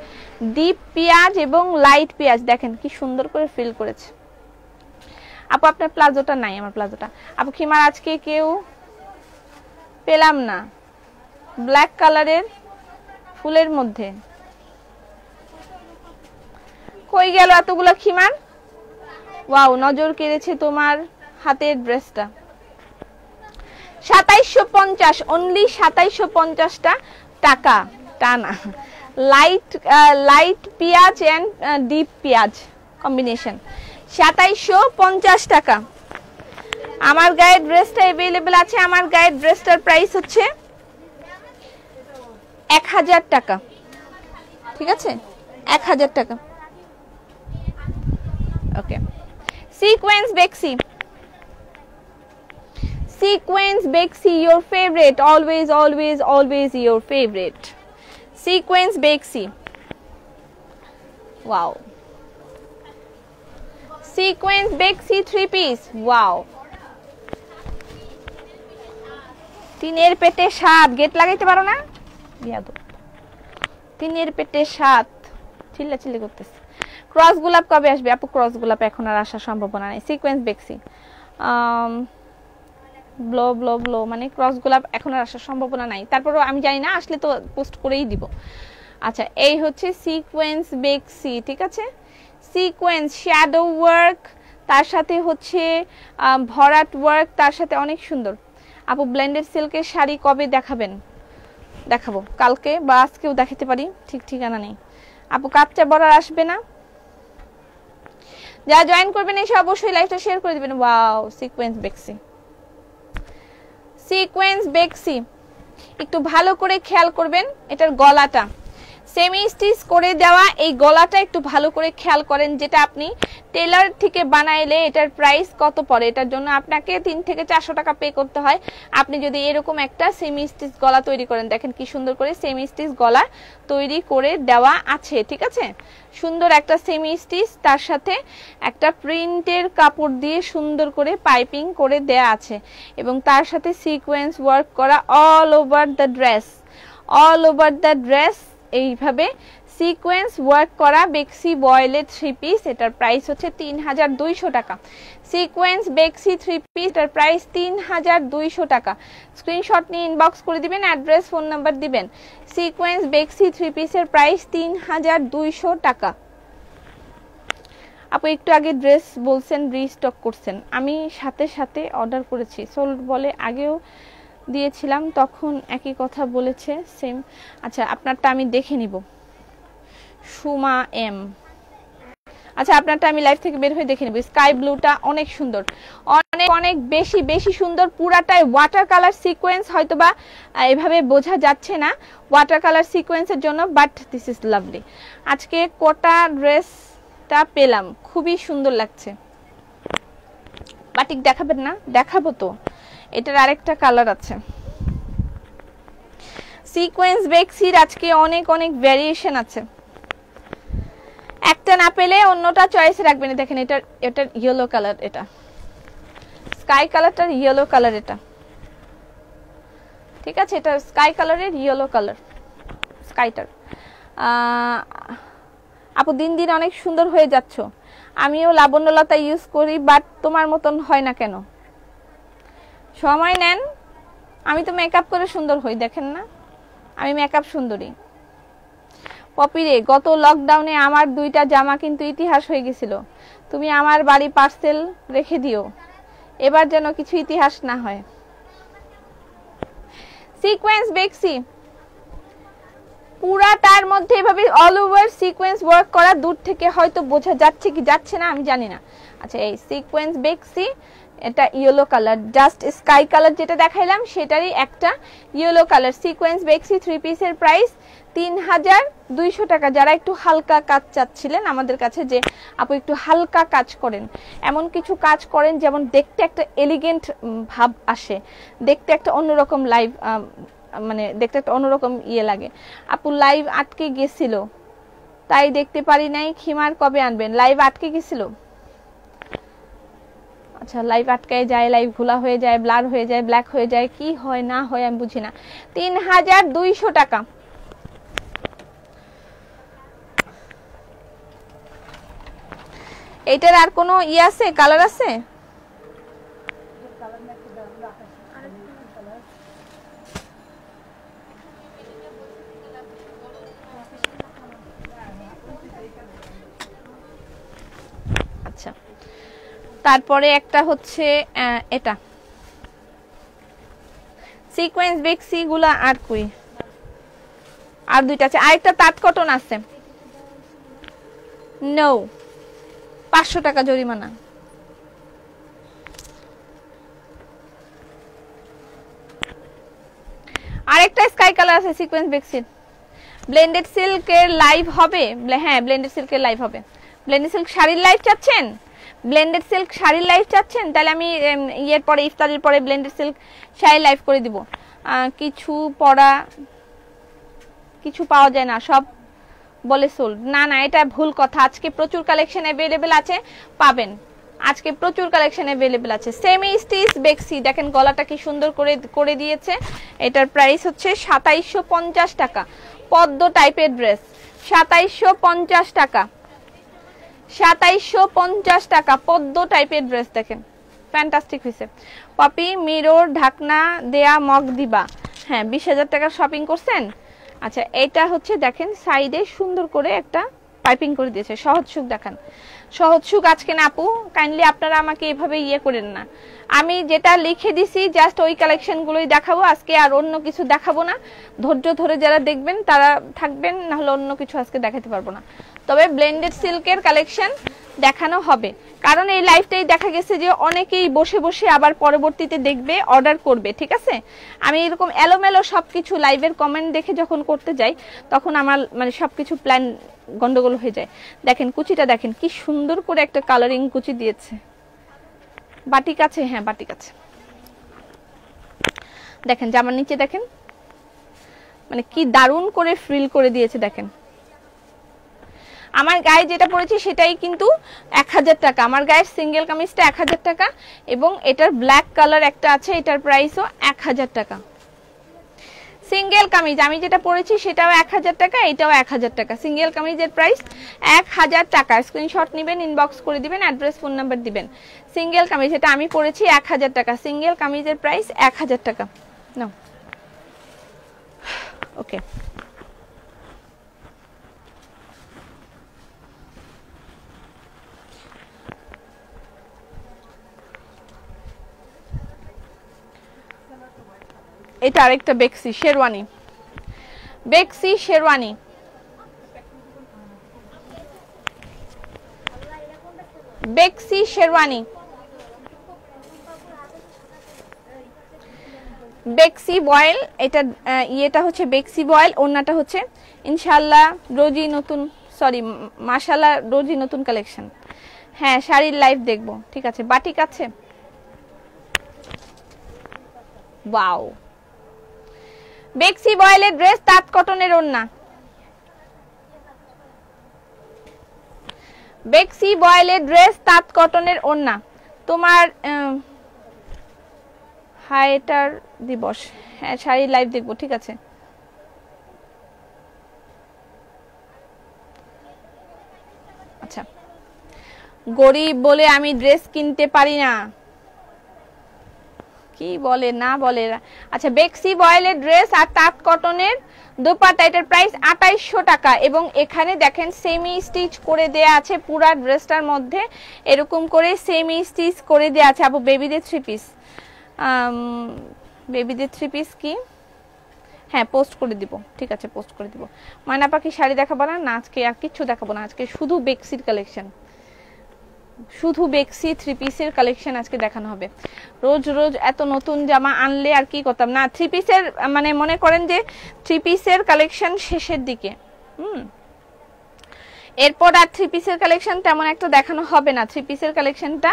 S1: ডিপ পেঁয়াজ এবং লাইট পেঁয়াজ, দেখেন কি সুন্দর করে ফিল করেছে। আপু আপনার প্লাজোটা নাই, আমার প্লাজোটা। আপু খিমার আজকে কেউ পেলাম না, ব্ল্যাক কালারের ফুলের মধ্যে কই গেল এতগুলো খিমার? ওয়াও, নজর কেড়েছে তোমার হাতের ড্রেসটা। 2750, অনলি 2750 টাকা টানা। লাইট পেঁয়াজ এন্ড ডিপ পেঁয়াজ কম্বিনেশন, 2750 টাকা। আমার গায়ের ড্রেসটা अवेलेबल আছে। আমার গায়ের ড্রেসটার প্রাইস হচ্ছে 1000 টাকা, ঠিক আছে, 1000 টাকা। ওকে, সিকোয়েন্স বেক্সি, সিকোয়েন্স বেক্সি, your favorite, always always always your favorite, sequence বেক্সি। wow, সিকোয়েন্স বেক্সি থ্রি পিস, ওয়াও। তিনের পেটে সাত, গেট লাগাইতে পারো না? তিনের পেটে সাত, চিল্লাচিল্লি করতেছে। ক্রস গোলাপ কবে আসবে আপু? ক্রস গোলাপ এখন আর আসার সম্ভাবনা নেই। সিকোয়েন্স বেক্সি ব্লো ব্লো ব্লো, মানে ক্রস গোলাপ এখন আর আসার সম্ভাবনা নাই। তারপরও আমি জানি না, আসলে তো পোস্ট করেই দিব। আচ্ছা, এই হচ্ছে সিকোয়েন্স বেক্সি, ঠিক আছে। সিকোয়েন্স শ্যাডো ওয়ার্ক, তার সাথে হচ্ছে ভরাট ওয়ার্ক, তার সাথে অনেক সুন্দর। আপু ব্লেন্ডেড সিল্কের শাড়ি কবে দেখাবেন? দেখাবো, কালকে বা আজকেও দেখাতে পারি, ঠিক ঠিকানা নেই। আপু কাচ্চা বড়ার আসবে না? যারা জয়েন করবেন এসে অবশ্যই লাইভটা শেয়ার করে দিবেন। ওয়াও, সিকোয়েন্স বেক্সি, সিকোয়েন্স বেক্সি। একটু ভালো করে খেয়াল করবেন এটার গলাটা। সেমি স্টিচ করে দেওয়া এই গলাটা একটু ভালো করে খেয়াল করেন, যেটা আপনি টেলার থেকে বানাইলে এটার প্রাইস কত পড়ে। এটার জন্য আপনাকে 3 থেকে 400 টাকা পে করতে হয়। আপনি যদি এরকম একটা সেমি স্টিচ গলা তৈরি করেন, দেখেন কি সুন্দর করে সেমি স্টিচ গলা তৈরি করে দেওয়া আছে, ঠিক আছে। সুন্দর একটা সেমি স্টিচ, তার সাথে একটা প্রিন্টের কাপড় দিয়ে সুন্দর করে পাইপিং করে দেয়া আছে, এবং তার সাথে সিকোয়েন্স ওয়ার্ক করা all over the dress, all over the dress এইভাবে সিকোয়েন্স ওয়ার্ক করা বেক্সি বয়েলের 3 পিস। এটার প্রাইস হচ্ছে 3200 টাকা। সিকোয়েন্স বেক্সি 3 পিস, এটার প্রাইস 3200 টাকা। স্ক্রিনশট নিয়ে ইনবক্স করে দিবেন, অ্যাড্রেস ফোন নাম্বার দিবেন। সিকোয়েন্স বেক্সি 3 পিসের প্রাইস 3200 টাকা। আপু একটু আগে ড্রেস বলছেন রিস্টক করছেন, আমি সাথে সাথে অর্ডার করেছি। সোল্ড বলে আগেও দিয়েছিলাম, তখন একই কথা বলেছে সেম। আচ্ছা আপনারটা আমি দেখে নিব। সুমা এম, আচ্ছা আপনারটা আমি লাইভ থেকে বের হয়ে দেখে নিব। স্কাই ব্লুটা অনেক সুন্দর, অনেক অনেক বেশি বেশি সুন্দর। পুরাটাই ওয়াটার কালার সিকোয়েন্স, হয়তোবা এভাবে বোঝা যাচ্ছে না ওয়াটার কালার সিকোয়েন্সের জন্য, বাট দিস ইজ লাভলি। আজকে কোটা ড্রেসটা পেলাম, খুবই সুন্দর লাগছে। বাটিক দেখাবেন না? দেখাবো তো, এটার আরেকটা কালার আছে। সিকোয়েন্স বেক্সির আজকে অনেক অনেক ভ্যারিয়েশন আছে, একটা না পেলে অন্যটা চয়েসে রাখবেন। দেখেন এটার ইয়েলো কালার, এটা স্কাই কালারটার ইয়েলো কালার, এটা ঠিক আছে, এটা স্কাই কালারের ইয়েলো কালার স্কাইটার। আপু দিন দিন অনেক সুন্দর হয়ে যাচ্ছ। আমিও লাবণ্যলতা ইউজ করি, বাট তোমার মতন হয় না কেন? সময় নেন, আমি তো মেকআপ করে সুন্দর হই, দেখেন না আমি মেকআপ সুন্দরী। পপিরে গত লকডাউনে আমার 2টা জামা কিন্তু ইতিহাস হয়ে গেছিল, তুমি আমার বাড়ি পার্সেল রেখে দিও, এবার যেন কিছু ইতিহাস না হয়। সিকোয়েন্স বেক্সি পুরাটার মধ্যে এভাবে অল ওভার সিকোয়েন্স ওয়ার্ক করা, দূর থেকে হয়তো বোঝা যাচ্ছে কি যাচ্ছে না আমি জানি না। আচ্ছা এই সিকোয়েন্স বেক্সি, এটা yellow colour, just sky colour যেটা দেখাইলাম সেটারই একটা ইয়েলো কালার। সিকোয়েন্স বেক্সি 3 পিসের প্রাইস 3200 টাকা। যারা একটু হালকা কাজ চাচ্ছিলেন আমাদের কাছে, যে আপু একটু হালকা কাজ করেন, এমন কিছু কাজ করেন যেমন দেখতে একটা এলিগেন্ট ভাব আসে, দেখতে একটা অন্যরকম লাইভ, মানে দেখতে একটা অন্যরকম ইয়ে লাগে। আপু লাইভ আটকে গেছিল তাই দেখতে পারি নাই, খিমার কবে আনবেন? লাইভ আটকে গেছিল, আচ্ছা লাইভ আটকায় যায়, লাইভ ঘোলা হয়ে যায়, ব্লার হয়ে যায়, ব্ল্যাক হয়ে যায়, কি হয় না হয় আমি বুঝি না। 3200 টাকা। এটার আর কোনো ইয়ে আছে, কালার আছে? আচ্ছা তারপরে একটা হচ্ছে এটা সিকোয়েন্স বেক্সি গুলা, আর কই আর 2টা আছে, আরেকটা তাঁত কটন আছে। নো, 500 টাকা জরিমানা। আরেকটা স্কাই কালার আছে সিকোয়েন্স বেক্সির। ব্লেন্ডেড সিল্কের লাইভ হবে? হ্যাঁ ব্লেন্ডেড সিল্কের লাইভ হবে। ব্লেন্ডেড সিল্ক শাড়ির লাইভ চাচ্ছেন? ব্লেন্ডেড সিল্ক শাড়ির লাইভ চাচ্ছেন? তাহলে আমি ইয়ের পরে, ইফতারের পরে ব্লেন্ডেড সিল্ক শাড়ি লাইভ করে দিব। কিছু পড়া কিছু পাওয়া যায় না, সব বলে সোল্ড। না না, এটা ভুল কথা। আজকে প্রচুর কালেকশন অ্যাভেলেবেল আছে, পাবেন। আজকে প্রচুর কালেকশন অ্যাভেলেবেল আছে। সেমি স্টিচ বেক্সি, দেখেন গলাটা কি সুন্দর করে দিয়েছে। এটার প্রাইস হচ্ছে 2750 টাকা। পদ্ম টাইপের ড্রেস 2750 টাকা। 2750 টাকা পদ্ম টাইপের ড্রেস, দেখেন ফ্যান্টাস্টিক হয়েছে। পপি মিরর ঢাকনা দেয়া মগ দিবা। হ্যাঁ 20,000 টাকা শপিং করছেন। আচ্ছা এটা হচ্ছে দেখেন সাইডে সুন্দর করে একটা পাইপিং করে দিয়েছে। সহজ সুখ দেখান, সহজ সুখ আজকে না আপু, কাইন্ডলি আপনারা আমাকে এভাবে ইয়ে করেন না। আমি যেটা লিখে দিছি জাস্ট ওই কালেকশনগুলোই দেখাবো আজকে, আর অন্য কিছু দেখাবো না। ধৈর্য ধরে যারা দেখবেন তারা থাকবেন, নাহলে অন্য কিছু আজকে দেখাতে পারবো না। তবে ব্লেন্ডেড সিল্কের কালেকশন দেখানো হবে। কারণ এই লাইভটাই দেখা গেছে যে অনেকেই বসে বসে আবার পরবর্তীতে দেখবে, অর্ডার করবে, ঠিক আছে। আমি এরকম এলোমেলো সবকিছু লাইভের কমেন্ট দেখে যখন করতে যাই তখন আমার মানে সবকিছু প্ল্যান গন্ডগোল হয়ে যায়। দেখেন কুচিটা দেখেন কি সুন্দর করে একটা কালারিং কুচি দিয়েছে। বাটিক আছে, হ্যাঁ বাটিক আছে। দেখেন জামার নিচে দেখেন মানে কি দারুণ করে ফ্রিল করে দিয়েছে। দেখেন আমার গায়ে যেটা পড়েছি সেটাই কিন্তু 1000 টাকা। আমার গায়ের সিঙ্গেল কামিজটা 1000 টাকা এবং এটার ব্ল্যাক কালার একটা আছে, এটার প্রাইসও 1000 টাকা। সিঙ্গেল কামিজ আমি যেটা পরেছি সেটাও 1000 টাকা, এটাও 1000 টাকা। সিঙ্গেল কামিজের প্রাইস 1000 টাকা। স্ক্রিনশট নেবেন, ইনবক্স করে দিবেন, অ্যাড্রেস ফোন নাম্বার দিবেন। সিঙ্গেল কামিজ এটা আমি পরেছি 1000 টাকা। সিঙ্গেল কামিজের প্রাইস 1000 টাকা। নাও ওকে, এটা আরেকটা বেক্সি শেরওয়ানি। বেক্সি শেরওয়ানি, বেক্সি শেরওয়ানি, বেক্সি বয়েল। এটা ইয়েটা হচ্ছে বেক্সি বয়েল, ওন্নাটা হচ্ছে ইনশাআল্লাহ রোজি নতুন, সরি মাশাআল্লাহ রোজি নতুন কালেকশন। হ্যাঁ শাড়ির লাইভ দেখবো, ঠিক আছে। বাটিক আছে, ওয়াও। বেক্সি বয়েলের ড্রেস, তাঁত কটনের ওন্না। বেক্সি বয়েলের ড্রেস, তাঁত কটনের ওন্না। তোমার হাইটার দিবস, হ্যাঁ শাড়ির লাইভ দেখবো, ঠিক আছে। আচ্ছা, গরিব বলে আমি ড্রেস কিনতে পারি না, কি বলে না বলে। আচ্ছা, বেক্সি বয়েলের ড্রেস আর তাঁত কটনের দোপাট্টা, এটার প্রাইস 2800 টাকা এবং এখানে দেখেন সেমি স্টিচ করে দেয়া আছে পুরা ড্রেসটার মধ্যে, এরকম করে সেমি স্টিচ করে দেয়া আছে। আপু বেবিদের 3 পিস, বেবিদের 3 পিস কি, হ্যাঁ পোস্ট করে দিব, ঠিক আছে পোস্ট করে দিব। ময়না পাখি শাড়ি দেখাবো না, আজকে আর কিছু দেখাবো না, আজকে শুধু বেক্সির কালেকশন, শুধু বেক্সি 3 পিসের কালেকশন আজকে দেখানো হবে। রোজ রোজ এত নতুন জামা আনলে আর কি করতাম না। 3 পিসের মানে মনে করেন যে 3 পিসের কালেকশন শেষের দিকে, এরপর আর 3 পিসের কালেকশন তেমন একটা দেখানো হবে না। 3 পিসের কালেকশনটা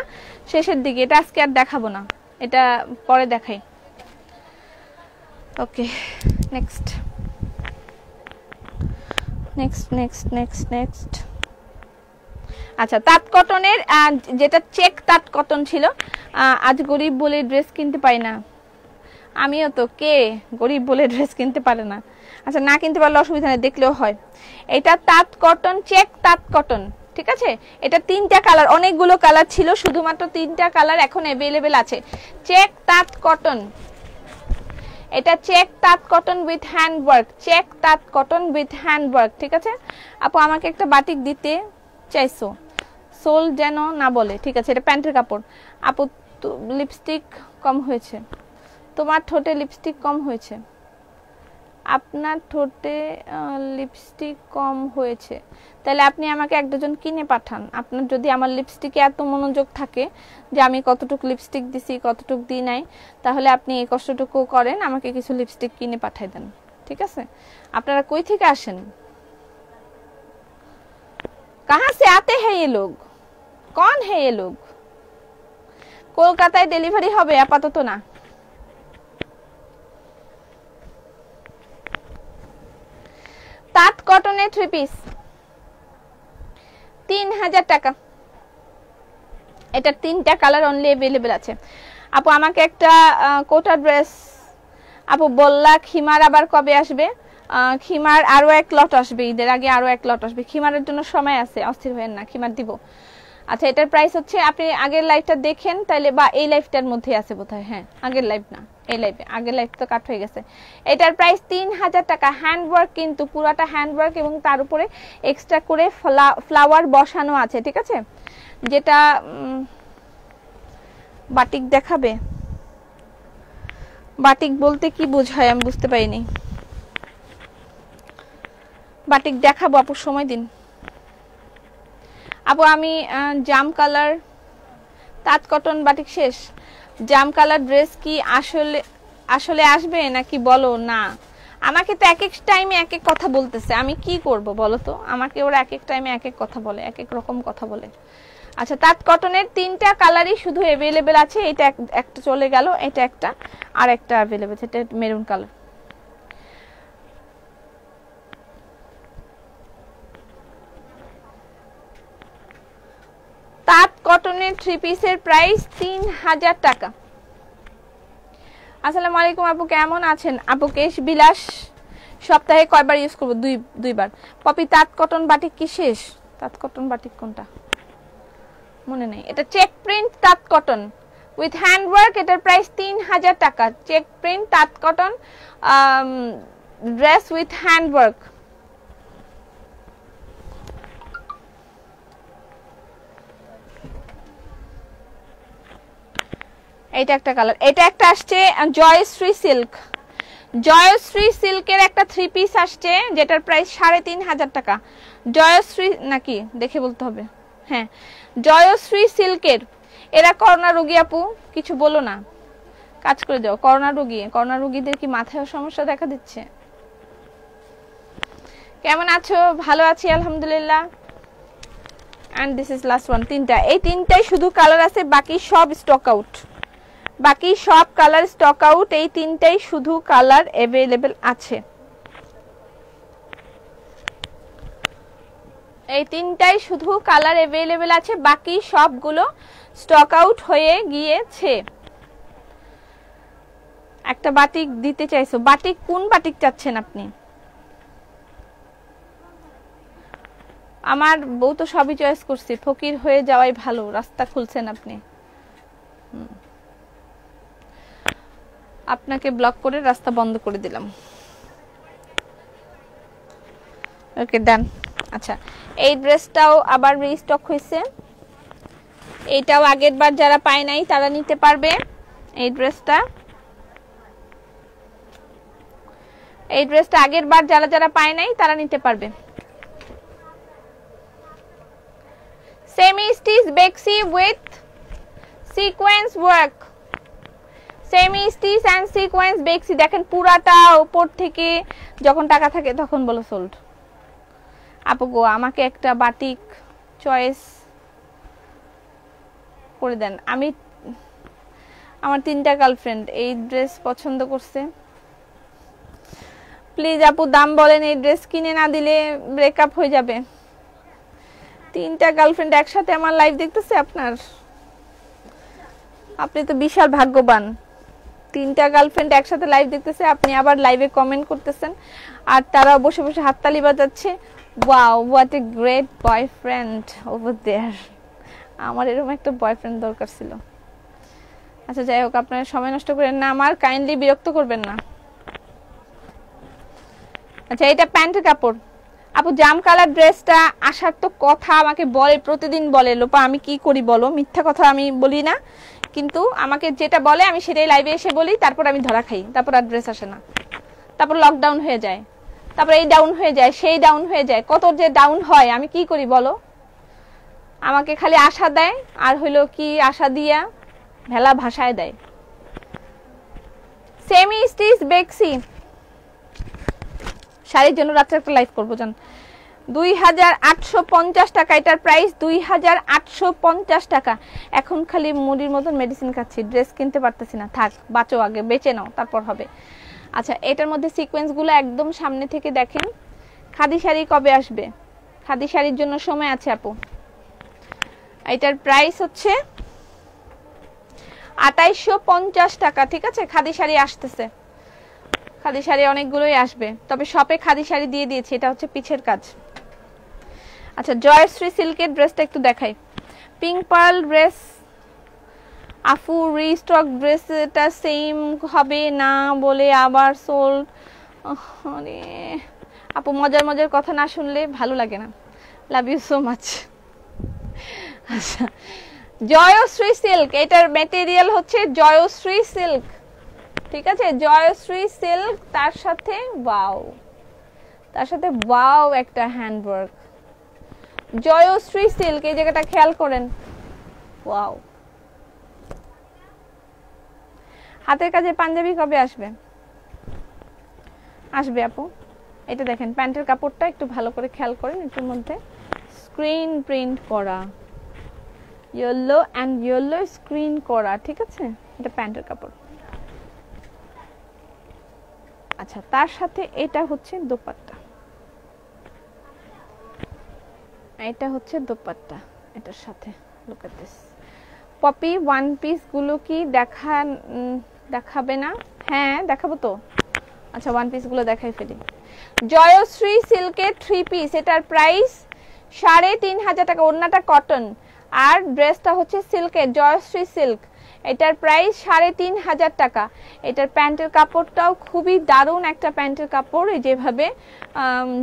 S1: শেষের দিকে, এটা আজকে আর দেখাবো না, এটা পরে দেখাই। Okay next next next next next আচ্ছা, তাঁত কটনের যেটা চেক তাঁত কটন ছিল, আজ গরিব বলে ড্রেস কিনতে পারি না। আমিও তো, কে গরিব বলে ড্রেস কিনতে পারে না? আচ্ছা না কিনতে পারলে অসুবিধা নেই, দেখলেও হয়। এটা তাঁত কটন, চেক তাঁত কটন, ঠিক আছে। এটা 3টা কালার, অনেকগুলো কালার ছিল, শুধুমাত্র 3টা কালার এখন অ্যাভেলেবেল আছে। চেক তাঁত কটন, এটা চেক তাঁত cotton with hand work, check তাঁত কটন উইথ হ্যান্ড ওয়ার্ক, ঠিক আছে। আপু আমাকে একটা বাটিক দিতে চাইছো, সোল যেন না বলে, ঠিক আছে। এটা প্যান্টের কাপড়। আপু লিপস্টিক কম হয়েছে, তোমার ঠোঁটে লিপস্টিক কম হয়েছে, আপনার ঠোঁটে লিপস্টিক কম হয়েছে, তাহলে আপনি আমাকে 1 ডজন কিনে পাঠান। আপনার যদি আমার লিপস্টিকে এত মনোযোগ থাকে যে আমি কতটুকু লিপস্টিক দিছি কতটুকু দিই নাই, তাহলে আপনি এই কষ্টটুকু করেন, আমাকে কিছু লিপস্টিক কিনে পাঠাই দেন, ঠিক আছে। আপনারা কই থেকে আসেন? कहां से आते हैं ये लोग? कौन है ये लोग? কলকাতায় ডেলিভারি হবে, আপাতত না। তাঁত কটনের 3 পিস 3000 টাকা। এটা 3টা কালার অনলি अवेलेबल আছে। আপু আমাকে একটা কোটা ড্রেস, আপু বললা খিমার আবার কবে আসবে? খিমার আরো 1 লট আসবে, ঈদের আগে আরো 1 লট আসবে। খিমারের জন্য সময় আছে, অস্থির হবেন না, খিমার দিব। আচ্ছা এটার প্রাইস হচ্ছে, আপনি আগের লাইভটা দেখেন তাইলে, বা এই লাইভটার মধ্যে আছে বোধহয়, হ্যাঁ আগের লাইভ না এই লাইভে, আগের লাইভ তো কাট হয়ে গেছে। এটার প্রাইস 3000 টাকা। হ্যান্ড ওয়ার্ক কিন্তু, পুরাটা হ্যান্ড ওয়ার্ক এবং তার উপরে এক্সট্রা করে ফ্লাওয়ার বসানো আছে, ঠিক আছে। যেটা বাটিক দেখাবে, বাটিক বলতে কি বোঝায় আমি বুঝতে পারিনি। বাটিক দেখাবো আপু, সময় দিন। আপু আমি জাম কালার তাঁত কটন বাটিক শেষ। জাম কালার ড্রেস কি আসলে আসলে আসবে নাকি বলো না? আমাকে তো এক এক টাইমে এক এক কথা বলতেছে, আমি কি করব বলো তো? আমাকে ওরা এক এক টাইমে এক এক কথা বলে, এক এক রকম কথা বলে। আচ্ছা, তাঁত কটনের 3টা কালারই শুধু अवेलेबल আছে। এটা একটা চলে গেল, এটা একটা, আর একটা अवेलेबल, এটা মেরুন কালার। তাঁত কটনের 3 পিসের প্রাইস 3000 টাকা। আসসালামু আলাইকুম আপু, কেমন আছেন? আপু কেশ বিলাস সপ্তাহে কয়বার ইউজ করব? দুইবার। পপি, তাঁত কটন বাটিক কি শেষ? তাঁত কটন বাটিক কোনটা মনে নেই। এটা চেক প্রিন্ট তাঁত কটন উইথ হ্যান্ডওয়ার্ক, এটার প্রাইস 3000 টাকা। চেক প্রিন্ট তাঁত কটন ড্রেস উইথ হ্যান্ডওয়ার্ক। এটা একটা কালার, এটা একটা আসছে জয়শ্রী সিল্ক। জয়শ্রী সিল্কের একটা 3 পিস আসছে যেটার প্রাইস 3500 টাকা। জয়শ্রী নাকি দেখে বলতে হবে, হ্যাঁ জয়শ্রী সিল্কের। এরা করোনা রোগী আপু, কিছু বলো না, কাজ করে যাও। করোনা রোগীদের কি মাথায় সমস্যা দেখা দিচ্ছে? কেমন আছো? ভালো আছি আলহামদুলিল্লাহ। And this is last one. 3টা, এই 3টাই শুধু কালার আছে, বাকি সব স্টক আউট। বাকি সব কালার স্টক আউট, এই 3টাই শুধু কালার अवेलेबल আছে। এই 3টাই শুধু কালার अवेलेबल আছে, বাকি সবগুলো স্টক আউট হয়ে গিয়েছে। একটা বাটিক দিতে চাইছো, বাটিক কোন বাটিক চাচ্ছেন আপনি? আমার বউ তো সবই চয়েস করছে, ফকির হয়ে যাওয়াই ভালো, রাস্তা খুলছেন আপনি। আপনাকে ব্লক করে রাস্তা বন্ধ করে দিলাম। ওকে ডান। আচ্ছা, এই ড্রেসটাও আবার রিস্টক হয়েছে। এইটাও আগের বার যারা পায় নাই তারা নিতে পারবে। এই ড্রেসটা আগের বার যারা পায় নাই তারা নিতে পারবে। সেমি স্টিচ বেক্সি with sequence work. Semi stitch and sequence বেক্সি, দেখেন পুরাটা উপর থেকে যখন টাকা থাকে তখন বলো সোল্ড। আপু গো, আমাকে একটা বাটিক চয়েস করে দেন। আমার 3টা গার্লফ্রেন্ড এই ড্রেস পছন্দ করছে। প্লিজ আপু দাম বলেন, এই ড্রেস কিনে না দিলে ব্রেকআপ হয়ে যাবে। 3টা গার্লফ্রেন্ড একসাথে আমার লাইভ দেখতেছে আপনার, আপনি তো বিশাল ভাগ্যবান। 3টা গার্লফ্রেন্ড একসাথে লাইভ দেখতেছে, আপনি আবার লাইভে কমেন্ট করতেছেন, আর তারা বসে বসে হাততালি বাজাচ্ছে। Wow, what a great boyfriend over there. আমার এরকম একটা বয়ফ্রেন্ড দরকার ছিল। আচ্ছা যাই হোক, আপনারা সময় নষ্ট করেন না, আমার কাইন্ডলি বিরক্ত করবেন না। আচ্ছা, এটা প্যান্টের কাপড়। আপু জাম কালার ড্রেসটা আসার তো কথা, আমাকে বলে, প্রতিদিন বলে। লোপা আমি কি করি বলো? মিথ্যা কথা আমি বলি না, কিন্তু আমাকে যেটা বলে আমি সেটাই লাইভে এসে বলি, তারপর আমি ধরা খাই, তারপর আর ড্রেস আসে না। তারপর লকডাউন হয়ে যায়, তারপর এই ডাউন হয়ে যায়, সেই ডাউন হয়ে যায়, কত যে ডাউন হয়, আমি কি করি বলো? আমাকে খালি আশা দেয়, আর হইলো কি আশা দিয়া ভেলা ভাষায় দেয়। সেমি স্টিচ বেক্সি শাড়ির জন্য রাত্রে একটা লাইভ করবো জান। 2850 টাকা, এটার প্রাইস 2850 টাকা। এখন খালি মুড়ির মতন মেডিসিন খাচ্ছি, ড্রেস কিনতে পারতেছি না। থাক, বাঁচো, আগে বেঁচে নাও, তারপর হবে। আচ্ছা, এটার মধ্যে সিকোয়েন্সগুলো একদম সামনে থেকে দেখেন। খাদি শাড়ি কবে আসবে? খাদি শাড়ির জন্য সময় আছে আপু। এটার প্রাইস হচ্ছে 2850 টাকা, ঠিক আছে? খাদি শাড়ি আসতেছে, খাদি শাড়ি অনেকগুলোই আসবে, তবে শপে খাদি শাড়ি দিয়ে দিয়েছি। এটা হচ্ছে পিছের কাজ। আচ্ছা, জয়শ্রী সিল্কের ড্রেসটা একটু দেখাই। পিঙ্ক পার্ল ড্রেস আফু রিস্টক ড্রেসটা সেম হবে না বলে আবার সোল্ড। আরে আপু, মজার কথা না শুনলে ভালো লাগে না। Love you so much. আচ্ছা, জয়শ্রী সিল্ক, এটার ম্যাটেরিয়াল হচ্ছে জয়শ্রী সিল্ক, ঠিক আছে? জয়শ্রী সিল্ক, তার সাথে ওয়াও একটা হ্যান্ডওয়ার্ক। জয়শ্রী সিল্ক, এই জায়গাটা খেয়াল করেন। ওয়াও, হাতের কাজে পাঞ্জাবি কবে আসবে? আসবে আপু। এটা দেখেন প্যান্টের কাপড়টা একটু ভালো করে খেয়াল করেন, এটার মধ্যে স্ক্রিন প্রিন্ট করা, ইয়েলো অ্যান্ড ইয়েলো স্ক্রিন করা, ঠিক আছে? এটা প্যান্টের কাপড়। আচ্ছা, তার সাথে এটা হচ্ছে দোপাট্টা, এটা হচ্ছে দোপাট্টা এটার সাথে। Look at this. Popi one piece গুলো কি দেখাবে না? হ্যাঁ দেখাবো তো। আচ্ছা, ওয়ান পিস গুলো দেখাই ফেলি। জয়শ্রী সিল্কের 3 পিস, এটার প্রাইস 3500 টাকা। ওড়নাটা কটন আর ড্রেসটা হচ্ছে সিল্কের, জয়শ্রী সিল্ক। এটার প্রাইস 3500 টাকা। এটার প্যান্টের কাপড়টাও খুবই দারুণ একটা প্যান্টের কাপড়, এই যেভাবে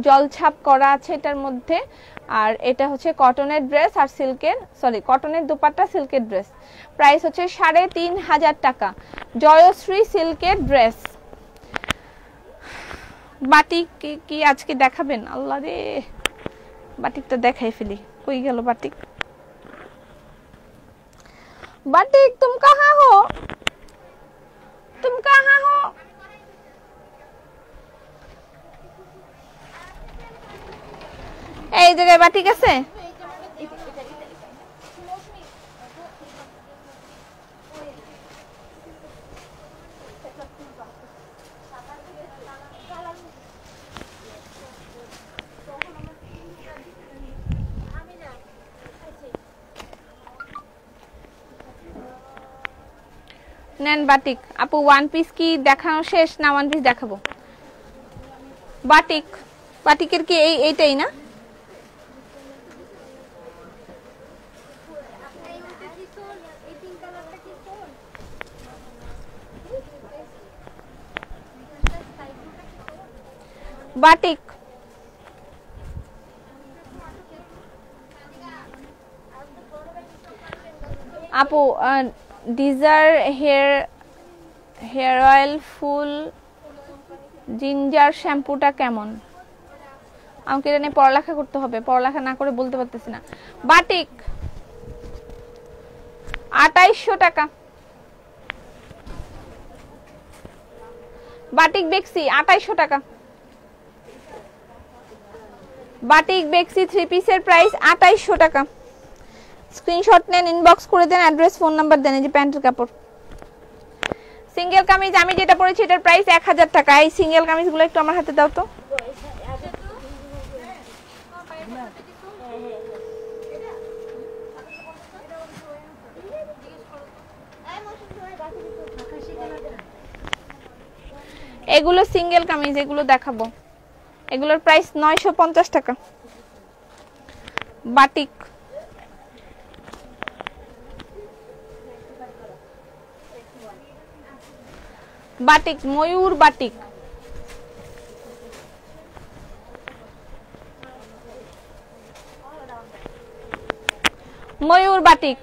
S1: জলছাপ করা আছে এটার মধ্যে। আর এটা হচ্ছে কটনের ড্রেস আর সিল্কের, সরি কটনের দোপাট্টা, সিল্কের ড্রেস। প্রাইস হচ্ছে 3500 টাকা, জয়শ্রী সিল্কের ড্রেস। বাটিক কি আজকে দেখাবেন? আল্লাহ রে, বাটিকটা দেখাই ফেলি। কই গেল বাটিক? बाटिक तुम कहाँ हो? तुम कहाँ हो? এই জায়গায় বাটিক আছে? নেন বাটিক। আপু ওয়ান পিস কি দেখানো শেষ না ওয়ান পিস দেখাবো? বাটিক, বাটিকের কি এইটাই না? বাটিক আপু ডিজার হেয়ার অয়েল ফুল জিঞ্জার শ্যাম্পুটা কেমন? আমাকে এটা নিয়ে পড়ালেখা করতে হবে, পড়ালেখা না করে বলতে পারতেছি না। বাটিক 2800 টাকা। বাটিক বেক্সি 2800 টাকা। বাটিক বেক্সি 3 পিসের প্রাইস 2800 টাকা। স্ক্রিনশট নেন, ইনবক্স করে দেন, অ্যাড্রেস ফোন নাম্বার দেন। এই যে প্যান্টের কাপড়, সিঙ্গেল কামিজ আমি যেটা পরেছি এটার প্রাইস 1000 টাকা। এই সিঙ্গেল কামিজগুলো একটু আমার হাতে দাও তো। এগুলো সিঙ্গেল কামিজ, এগুলো দেখাবো। এগুলোর প্রাইস 950 টাকা। বাটিক বাটিক ময়ূর বাটিক, ময়ূর বাটিক।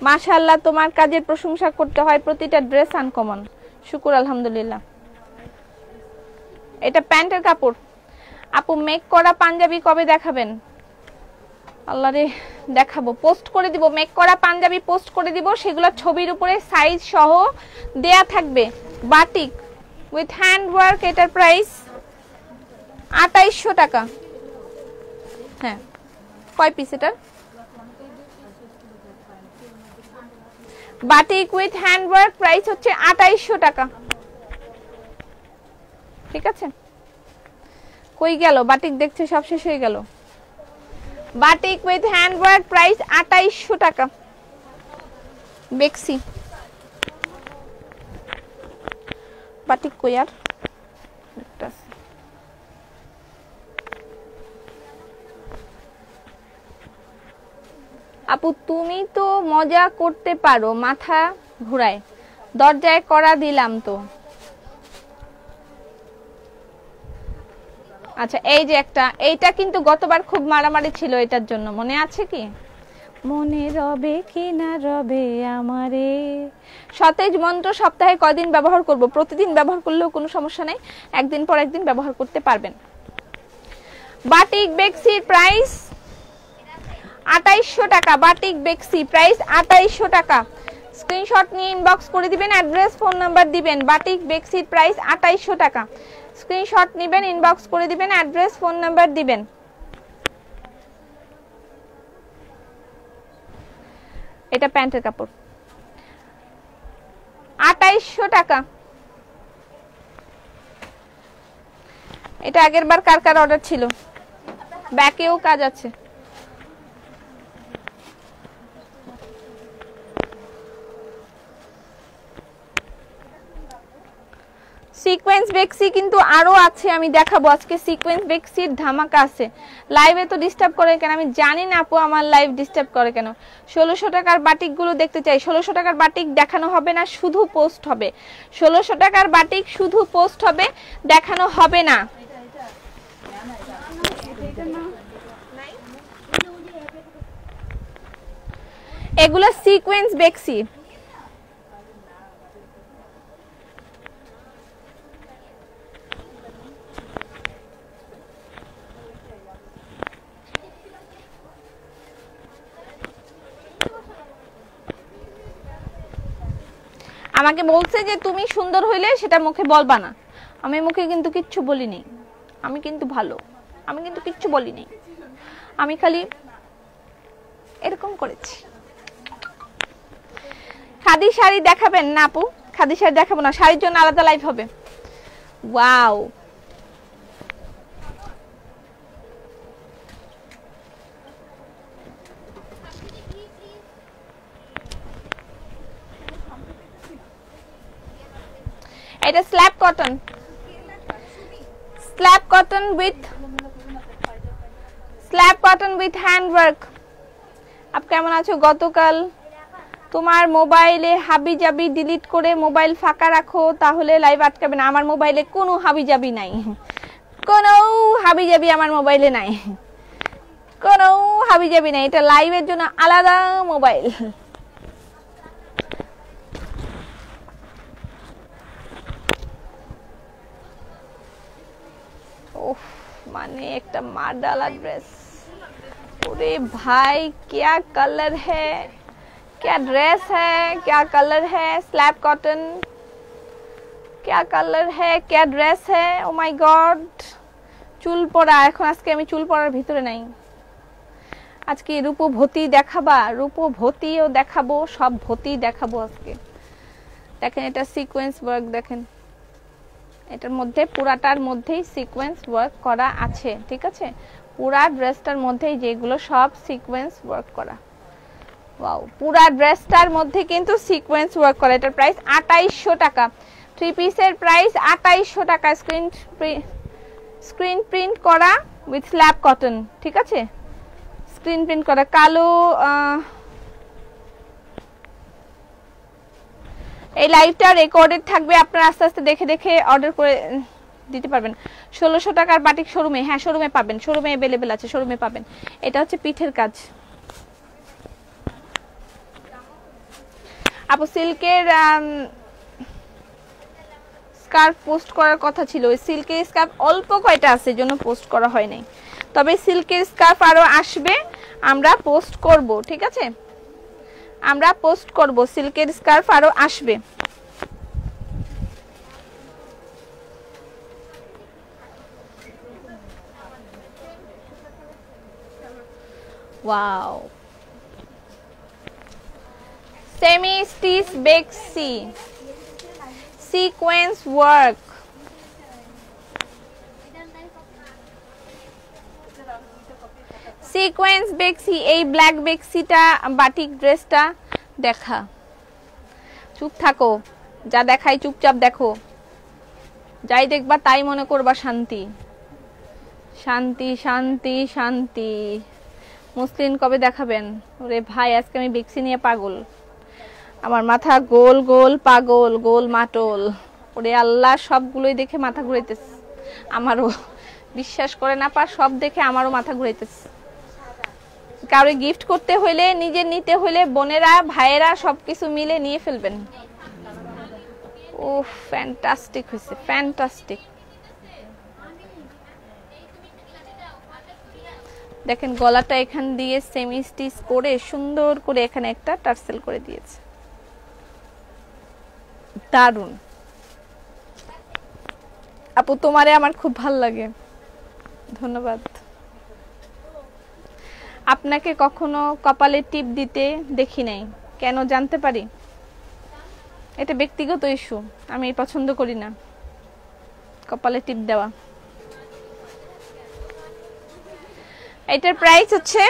S1: মাশাআল্লাহ, তোমার কাজের প্রশংসা করতে হয়, প্রতিটা ড্রেস আনকমন। শুকুর আলহামদুলিল্লাহ। এটা প্যান্টের কাপড়। আপু মেক করা পাঞ্জাবি কবে দেখাবেন? আল্লাহ রে, দেখাবো, পোস্ট করে দিব। মেক করা পাঞ্জাবি পোস্ট করে দিব, সেগুলো ছবির উপরে সাইজ সহ দেয়া থাকবে। বাটিক উইথ হ্যান্ড ওয়ার্ক, এটার প্রাইস 2800 টাকা। হ্যাঁ, কয় পিস এটার? Batik with hand work, price হচ্ছে 2800 টাকা। ঠিক আছে, কই গেল বাটিক? দেখছে সব শেষ হয়ে গেল। Batik with hand work, price 2800 টাকা। বেক্সি বাটিক কই আর? আপু তুমি তো মজা করতে পারো, মাথা ঘুরায়। দরজায় করা দিলাম তো। আচ্ছা, এই যে একটা, এইটা কিন্তু গতবার খুব মারামারি ছিল এটার জন্য, মনে আছে কি? মনে রবে কি না রবে আমারে। সতেজ মন্ত্র সপ্তাহে কয়দিন ব্যবহার করব? প্রতিদিন ব্যবহার করলেও কোনো সমস্যা নেই, একদিন পর একদিন ব্যবহার করতে পারবেন। বাটিক বেক্সির প্রাইস 2800 টাকা। বাটিক বেক্সি প্রাইস 2800 টাকা। স্ক্রিনশট নিয়ে ইনবক্স করে দিবেন, অ্যাড্রেস ফোন নাম্বার দিবেন। বাটিক বেক্সির প্রাইস 2800 টাকা। স্ক্রিনশট নেবেন, ইনবক্স করে দিবেন, অ্যাড্রেস ফোন নাম্বার দিবেন। এটা প্যান্টের কাপড়, 2800 টাকা। এটা আগের বার কার কার অর্ডার ছিল? ব্যাকেও কাজ আছে। সিকোয়েন্স বেক্সি কিন্তু আরো আছে, আমি দেখাবো আজকে। সিকোয়েন্স বেক্সির ধামাকা আছে। লাইভে তো ডিস্টার্ব করে কেন আমি জানি না আপু, আমার লাইভ ডিস্টার্ব করে কেন। 1600 টাকার বাটিক গুলো দেখতে চাই। 1600 টাকার বাটিক দেখানো হবে না, শুধু পোস্ট হবে। 1600 টাকার বাটিক শুধু পোস্ট হবে, দেখানো হবে না। এগুলো সিকোয়েন্স বেক্সি। আমাকে বলছে যে তুমি সুন্দর হইলে সেটা মুখে বলবা না। আমি মুখে কিন্তু কিচ্ছু বলিনি, আমি কিন্তু ভালো, আমি কিন্তু কিচ্ছু বলিনি, আমি খালি এরকম করেছি। খাদি শাড়ি দেখাবেন না আপু? খাদি শাড়ি দেখাবো না, শাড়ির জন্য আলাদা লাইভ হবে। ওয়াও, এটা slab cotton, slab cotton with hand work. Up কেমন আছো? গতকাল তোমার মোবাইলে হাবি জাবি ডিলিট করে মোবাইল ফাঁকা রাখো, তাহলে লাইভ আটকাবে না। আমার মোবাইলে কোনো হাবি জাবি নাই, কোনো হাবি জাবি আমার মোবাইলে নাই, কোনো হাবি জাবি নাই। এটা লাইভের জন্য আলাদা মোবাইল। उफ, माने एक मार डाला ड्रेस। अरे भाई क्या कलर है, क्या ड्रेस है, क्या कलर है। स्लैब कॉटन, क्या कलर है, क्या ड्रेस है। ओ माय गॉड, চুল পড়া। এখন আজকে আমি চুল পড়ার ভিতরে নাই। আজকে রূপভতি দেখাবা, রূপভতিও দেখাবো, সব ভতি দেখাবো আজকে। দেখেন এটা সিকোয়েন্স ওয়ার্ক, দেখেন এটার মধ্যে পুরাটার মধ্যেই সিকোয়েন্স ওয়ার্ক করা আছে, ঠিক আছে। পুরা ড্রেসটার মধ্যেই যেগুলো সব সিকোয়েন্স ওয়ার্ক করা। ওয়াও, পুরা ড্রেসটার মধ্যে কিন্তু সিকোয়েন্স ওয়ার্ক করা। এটার প্রাইস 2800 টাকা। থ্রি পিসের প্রাইস 2800 টাকা। স্ক্রিন প্রিন্ট করা উইথ স্ল্যাব কটন, ঠিক আছে। স্ক্রিন প্রিন্ট করা কালো। এই লাইভটা রেকর্ডেড থাকবে, আপনারা আস্তে আস্তে দেখে দেখে অর্ডার করে দিতে পারবেন। 1600 টাকার বাটিক শোরুমে, হ্যাঁ শোরুমে পাবেন, শোরুমে अवेलेबल আছে, শোরুমে পাবেন। এটা হচ্ছে পিঠের কাজ। আপু সিল্কের স্কার্ফ পোস্ট করার কথা ছিল। ওই সিল্কের স্কার্ফ অল্প কয়টা আছে, জন্য পোস্ট করা হয় নাই। তবে সিল্কের স্কার্ফ আরো আসবে, আমরা পোস্ট করব, ঠিক আছে। আমরা পোস্ট করব, সিল্কের স্কার্ফ আরো আসবে। ওয়াও, সেমি স্টিচ বেক্সি সিকোয়েন্স ওয়ার্ক। সিকোয়েন্স বেক্সি, এই ব্ল্যাক বেক্সিটা বাটিক ড্রেসটা দেখা। চুপ থাকো, যা দেখাই চুপচাপ দেখো, যাই দেখবা তাই মনে করবা শান্তি। শান্তি শান্তি শান্তি। মুসলিন কবে দেখাবেন? ওরে ভাই, আজকে আমি বেক্সি নিয়ে পাগল, আমার মাথা গোল গোল পাগল, গোল মাটল। ওরে আল্লাহ, সবগুলোই দেখে মাথা ঘুরাইতেছে আমারও। বিশ্বাস করে না পা, সব দেখে আমারও মাথা ঘুরাইতেছে। কাউরে গিফট করতে হইলে, নিজের নিতে হইলে বোনেরা ভাইয়েরা সবকিছু মিলে নিয়ে ফেলবেন। ও ফ্যান্টাস্টিক হয়েছে, ফ্যান্টাস্টিক। দেখেন গলাটা এখান দিয়ে সেমি স্টিচ করে সুন্দর করে এখানে একটা টার্সেল করে দিয়েছে। দারুন আপু, তোমারে আমার খুব ভাল লাগে, ধন্যবাদ। আপনাকে কখনো কপালে টিপ দিতে দেখি নাই, কেন জানতে পারি? এটা ব্যক্তিগত ইস্যু, আমি পছন্দ করি না কপালে টিপ দেওয়া। এটার প্রাইস হচ্ছে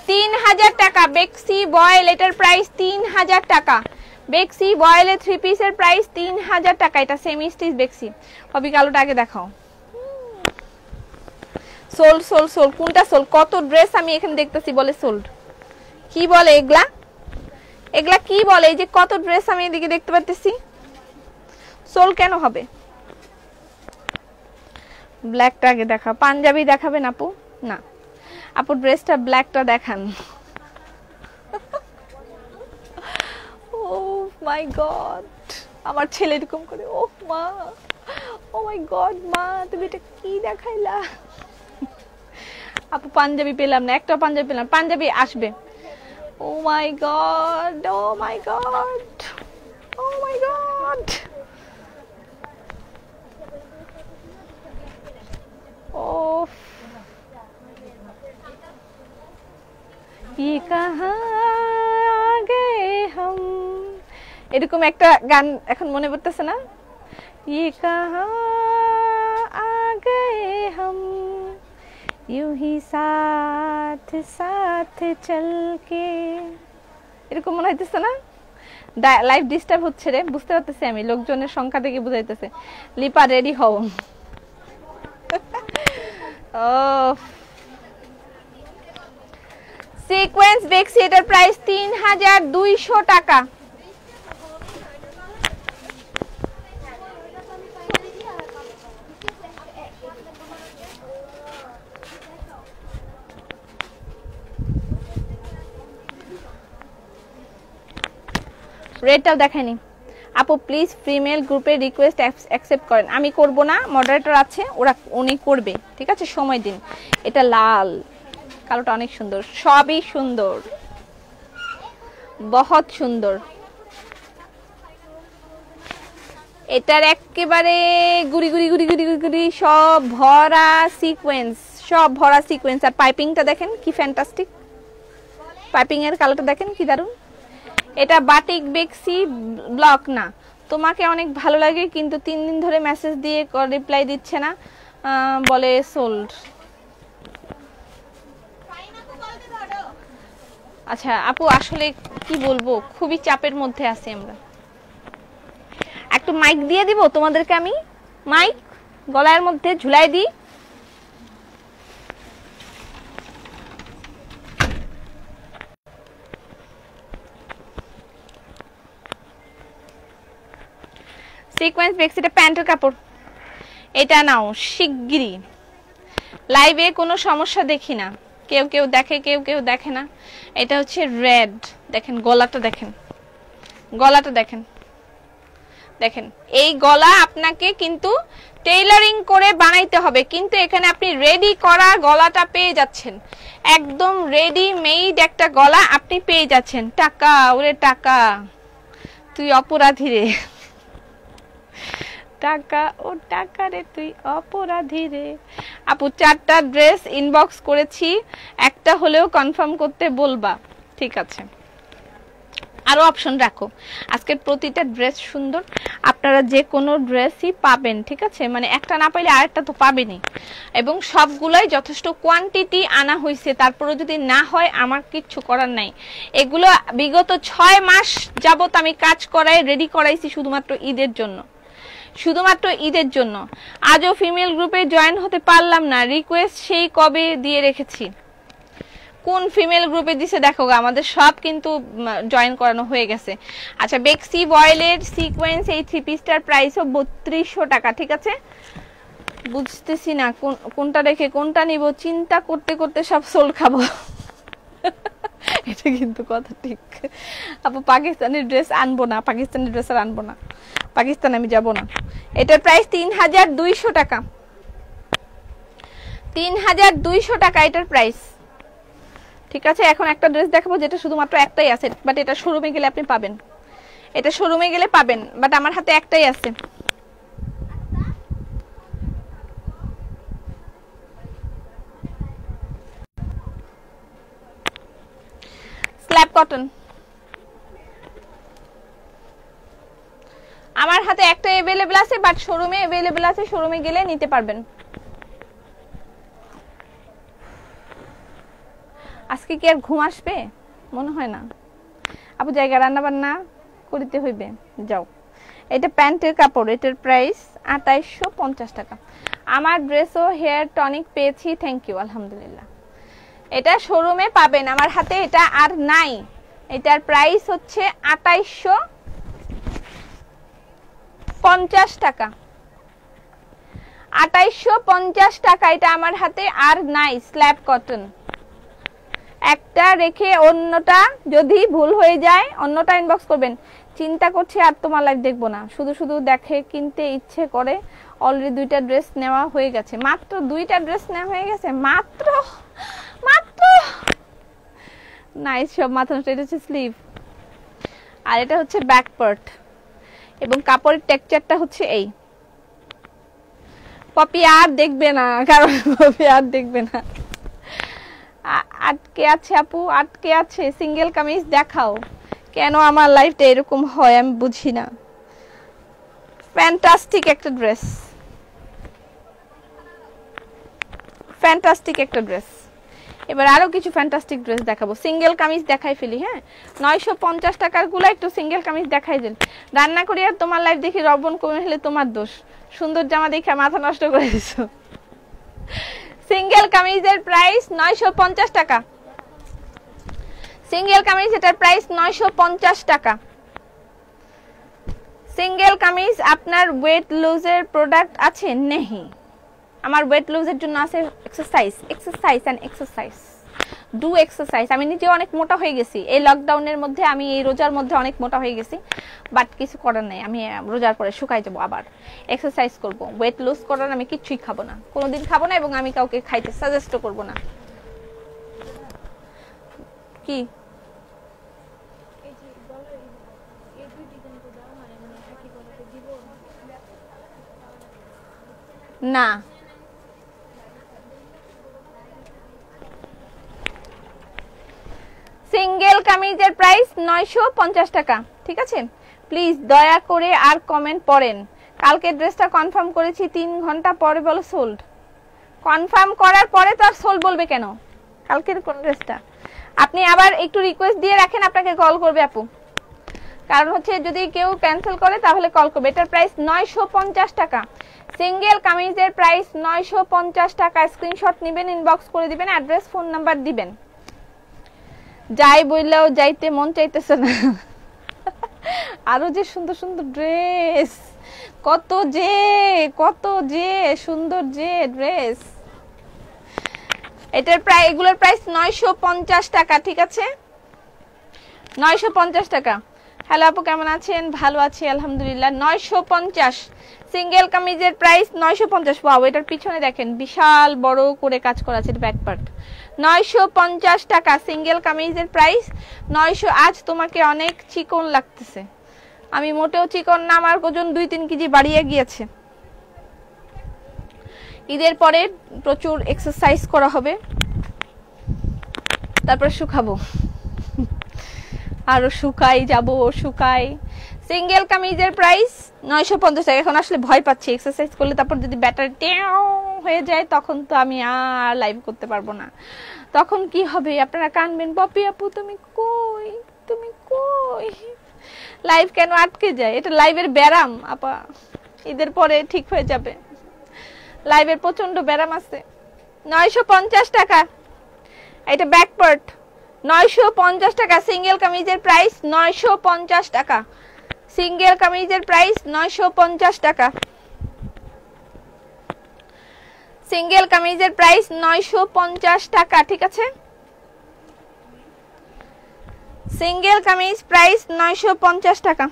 S1: 3000 টাকা। বেক্সি বয়েল, এটার প্রাইস 3000 টাকা। বেক্সি বয়েলের 3 পিসের প্রাইস 3000 টাকা। এটা সেমি স্টিচ বেক্সি। কবি কালোটা আগে দেখাও। সোল্ড সোল্ড সোল্ড, কোনটা সোল্ড? কত ড্রেস আমি এখানে দেখতেছি বলে সোল্ড। কি বলে এগুলা? এগুলা কি বলে? এই যে কত ড্রেস আমি এদিকে দেখতে পাচ্ছি, সোল্ড কেন হবে? ব্ল্যাকটা আগে দেখা। পাঞ্জাবি দেখাবেন আপু? না আপু, ড্রেসটা ব্ল্যাকটা দেখান। ও মাই গড, আমার ছেলে এরকম করে, ও মা, ও মাই গড মা, তুমি এটা কি দেখাইলা? আপু পাঞ্জাবি পেলাম না, একটা পাঞ্জাবি পেলাম। পাঞ্জাবি আসবে। ও মাই গড, ও মাই গড, ও মাই গড। ओफ, ये कहाँ आ गए हम, এরকম একটা গান এখন মনে পড়তেছে না? ये कहाँ आ गए हम, यूं ही साथ साथ चल के, এরকম মনে হইতেছে না? লাইভ ডিস্টার্ব হচ্ছে রে, বুঝতে পারতেছি আমি, লোকজনের সংখ্যা থেকে বুঝাইতেছে। লিপা রেডি হও। সিকোয়েন্স বেক্সি, এটার প্রাইস 3200 টাকা। রেটটাও দেখাইনি আপু, প্লিজ ফিমেল গ্রুপের রিকোয়েস্ট অ্যাকসেপ্ট করেন। আমি করব না, মডারেটর আছে, উনি করবে, ঠিক আছে, সময় দিন। এটা লাল, কালোটা অনেক সুন্দর, সবই সুন্দর, বহুত সুন্দর। এটার একেবারে গুড়ি গুড়ি গুড়ি গুড়ি গুড়ি সব ভরা সিকোয়েন্স, সব ভরা সিকোয়েন্স। আর পাইপিংটা দেখেন কি ফ্যান্টাস্টিক, পাইপিং এর কালারটা দেখেন কি দারুন। এটা বাটিক বেক্সি ব্লক না। তোমাকে অনেক ভালো লাগে কিন্তু 3 দিন ধরে মেসেজ দিয়ে রিপ্লাই দিচ্ছে না, বলে সোল্ড। আচ্ছা আপু, আসলে কি বলবো, খুবই চাপের মধ্যে আছি আমরা। একটু মাইক দিয়ে দিব তোমাদেরকে, আমি মাইক গলার মধ্যে ঝুলাই দিই। সিকোয়েন্স বেক্সিটা প্যান্টের কাপড়, এটা নাও শিগগিরই। লাইভে কোনো সমস্যা দেখি না, কেউ কেউ দেখে কেউ কেউ দেখে না। এটা হচ্ছে রেড, দেখেন গলাটা, দেখেন গলাটা, দেখেন দেখেন এই গলা আপনাকে কিন্তু টেইলারিং করে বানাইতে হবে, কিন্তু এখানে আপনি রেডি করা গলাটা পেয়ে যাচ্ছেন, একদম রেডি মেড একটা গলা আপনি পেয়ে যাচ্ছেন। টাকা ওরে টাকা, তুই অপরাধী রে, টাকা ও টাকা রে তুই অপরাধী রে। আপু 4টা ড্রেস ইনবক্স করেছি, একটা হলেও কনফার্ম করতে বলবা, ঠিক আছে? আরো অপশন রাখো, আজকের প্রতিটা ড্রেস সুন্দর, আপনারা যে কোনো ড্রেসই পাবেন, ঠিক আছে? মানে একটা না পাইলে আরেকটা তো পাবেনই, এবং সবগুলাই যথেষ্ট কোয়ান্টিটি আনা হয়েছে। তারপরে যদি না হয় আমার কিচ্ছু করার নাই। এগুলো বিগত 6 মাস যাবত আমি কাজ করাই, রেডি করাইছি শুধুমাত্র ঈদের জন্য, শুধুমাত্র ঈদের জন্য। আজও ফিমেল গ্রুপে জয়েন হতে পারলাম না, রিকোয়েস্ট সেই কবে দিয়ে রেখেছি। কোন ফিমেল গ্রুপে দিছে দেখো, আমাদের সব কিন্তু জয়েন করানো হয়ে গেছে। আচ্ছা, বেক্সি বয়েলের সিকোয়েন্স এই 3 পিসটার প্রাইসও 3200 টাকা, ঠিক আছে? বুঝতেছি না কোনটা রেখে কোনটা নিব, চিন্তা করতে করতে সব সোল খাবো। এটা কিন্তু কথা ঠিক। আপু পাকিস্তানি ড্রেস আনবো না, পাকিস্তানি ড্রেস আর আনবো না, পাকিস্তান আমি যাব না। এটার প্রাইস 3200 টাকা, 3200 টাকা এটার প্রাইস, ঠিক আছে? এখন একটা ড্রেস দেখাবো যেটা শুধুমাত্র একটাই আছে, বাট এটা শোরুমে গেলে আপনি পাবেন। এটা শোরুমে গেলে পাবেন, বাট আমার হাতে একটাই আছে। স্ল্যাব কটন আমার হাতে একটা अवेलेबल আছে, বাট শোরুমে अवेलेबल আছে, শোরুমে গেলে নিতে পারবেন। আজকে কি আর ঘুম আসবে? মনে হয় না। আপু জায়গা রান্না বান্না করতে হইবে, যাও। এটা প্যান্টের কাপড়, এটার প্রাইস 2850 টাকা। আমার ড্রেসও হেয়ার টনিক পেয়েছি, থ্যাংক ইউ, আলহামদুলিল্লাহ। এটা শোরুমে পাবেন, আমার হাতে এটা আর নাই। এটার প্রাইস হচ্ছে 2850 টাকা। 2850 টাকা, এটা আমার হাতে আর নাই। স্ল্যাব কটন, একটা রেখে অন্যটা যদি ভুল হয়ে যায় অন্যটা ইনবক্স করবেন। চিন্তা করছি আর তোমার লাইভ দেখবো না, শুধু শুধু দেখে কিনতে ইচ্ছে করে। অলরেডি 2টা ড্রেস নেওয়া হয়ে গেছে, মাত্র 2টা ড্রেস নেওয়া হয়ে গেছে, মাত্র মাত্র নাইস সব মাথা নষ্ট। এটা হচ্ছে স্লিভ আর এটা হচ্ছে ব্যাক পার্ট, এবং কাপড়ের টেক্সচারটা হচ্ছে এই। পপি আর দেখবে না, কারণ পপি আর দেখবে না। আটকে আছে আপু, আটকে আছে। সিঙ্গেল কামিজ দেখাও। কেন আমার লাইফটা এরকম হয় আমি বুঝি না। ফ্যান্টাস্টিক একটা ড্রেস, ফ্যান্টাস্টিক একটা ড্রেস। এবার আরো কিছু ফ্যান্টাস্টিক ড্রেস দেখাবো। সিঙ্গেল কামিজ দেখাই ফেলি। হ্যাঁ, 950 টাকার গুলো একটু সিঙ্গেল কামিজ দেখাই দেন। রান্না করি আর তোমার লাইফ দেখি রবন কমে হলে তোমার দোষ। সুন্দর জামা দেখে মাথা নষ্ট করে দিছো। সিঙ্গেল কামিজের প্রাইস 950 টাকা। সিঙ্গেল কামিজ, এটার প্রাইস 950 টাকা। সিঙ্গেল কামিজ। আপনার ওয়েট লুজের প্রোডাক্ট আছে? নেই। আমার ওয়েট লুজের জন্য আছে exercise, exercise and exercise. Do exercise. আমি নিজে অনেক মোটা হয়ে গেছি এই লকডাউনের মধ্যে, আমি এই রোজার মধ্যে অনেক মোটা হয়ে গেছি, বাট কিছু করার নাই। আমি রোজার পরে শুকাই যাবো, আবার এক্সারসাইজ করব। ওয়েট লুজ করার আমি কিছুই খাবো না, কোনোদিন খাবো না, এবং আমি কাউকে খাইতে সাজেস্টও করব না। কি না, সিঙ্গেল কামিজের প্রাইস 950 টাকা। ঠিক আছে, প্লিজ দয়া করে আর কমেন্ট পড়েন। কালকে ড্রেসটা কনফার্ম করেছি, 3 ঘন্টা পরে বলো সোল্ড। কনফার্ম করার পরে তো আর সোল্ড বলবে কেন? কালকের কোন ড্রেসটা? আপনি আবার একটু রিকোয়েস্ট দিয়ে রাখেন, আপনাকে কল করবে আপু। কারণ হচ্ছে যদি কেউ ক্যান্সেল করে তাহলে কল করবে। এটার প্রাইস 950 টাকা। সিঙ্গেল কামিজের প্রাইস 950 টাকা। স্ক্রিনশট নেবেন, ইনবক্স করে দিবেন, অ্যাড্রেস ফোন নাম্বার দিবেন। যাই বললেও যাইতে মন চাইতেছে না। আরো যে সুন্দর সুন্দর ড্রেস, কত যে সুন্দর যে ড্রেস। এটার প্রাইস, এগুলোর প্রাইস 950 টাকা। ঠিক আছে, 950 টাকা। হ্যালো আপু, কেমন আছেন? ভালো আছি আলহামদুলিল্লাহ। 950 সিঙ্গেল কামিজের প্রাইস 950। ওয়াও, এটার পিছনে দেখেন বিশাল বড় করে কাজ করা আছে, ব্যাক পার্ট। 950 টাকা সিঙ্গেল কামিজের প্রাইস 900। আজ তোমাকে অনেক চিকন লাগতেছে। আমি মোটেও চিকন না, আমার ওজন 2-3 কেজি বাড়িয়ে গিয়েছে। ঈদের পরে প্রচুর এক্সারসাইজ করা হবে, তারপর শুকাবো, আরো শুকাই যাব, শুকাই। সিঙ্গেল কামিজের প্রাইস 950 টাকা। এখন আসলে ভয় পাচ্ছি, এক্সারসাইজ করলে তারপর যদি ব্যাটারি টেও হয়ে যায় তখন তো আমি আর লাইভ করতে পারবো না। তখন কি হবে? আপনারা কানবেন, পপি আপু তুমি কই, তুমি কই? লাইভ কেন আটকে যায়? এটা লাইভের ব্যারাম আপা, ঈদের পরে ঠিক হয়ে যাবে। লাইভের প্রচন্ড ব্যারাম আছে। 950 টাকা। এটা ব্যাক পার্ট, 950 টাকা। সিঙ্গেল কামিজের প্রাইস 950 টাকা। সিঙ্গেল কামিজের প্রাইস 950 টাকা। সিঙ্গেল কামিজের প্রাইস 950 টাকা। ঠিক আছে, সিঙ্গেল কামিজ প্রাইস 950 টাকা।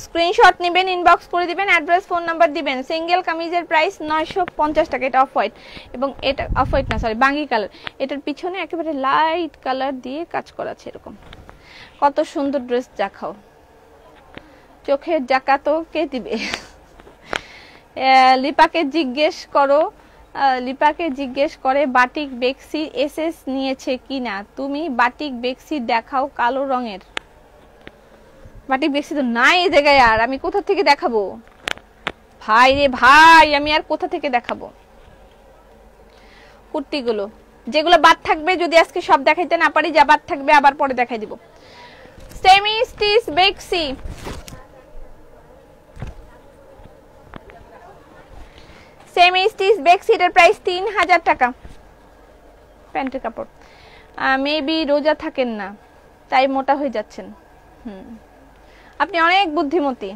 S1: স্ক্রিনশট নেবেন, ইনবক্স করে দিবেন, অ্যাড্রেস ফোন নাম্বার দিবেন। সিঙ্গেল কামিজের প্রাইস 950 টাকা। এটা অফ হোয়াইট, এবং এটা অফ হোয়াইট না, সরি বাঙ্গি কালার। এটার পিছনে একেবারে লাইট কালার দিয়ে কাজ করা আছে এরকম। কত সুন্দর ড্রেস দেখাও, চোখের জাকাতো কে দিবে? লিপাকে জিজ্ঞেস করে বাটিক বেক্সি এসএস নিয়েছে কিনা। তুমি বাটিক বেক্সি দেখাও কালো রঙের। বাটিক বেক্সি তো নাই এই জায়গায়, আর আমি কোথা থেকে দেখাবো ভাই রে ভাই, আমি আর কোথা থেকে দেখাবো? কুর্তিগুলো যেগুলো বাদ থাকবে, যদি আজকে সব দেখাইতে না পারি, যা বাদ থাকবে আবার পরে দেখাই দিব। সেমি স্টিচ বেক্সি, সেমি স্টিচ বেক্সি, এটার প্রাইস 3000 টাকা। প্যান্টের কাপড়। মেবি রোজা থাকেন না তাই মোটা হয়ে যাচ্ছেন। আপনি অনেক বুদ্ধিমতী,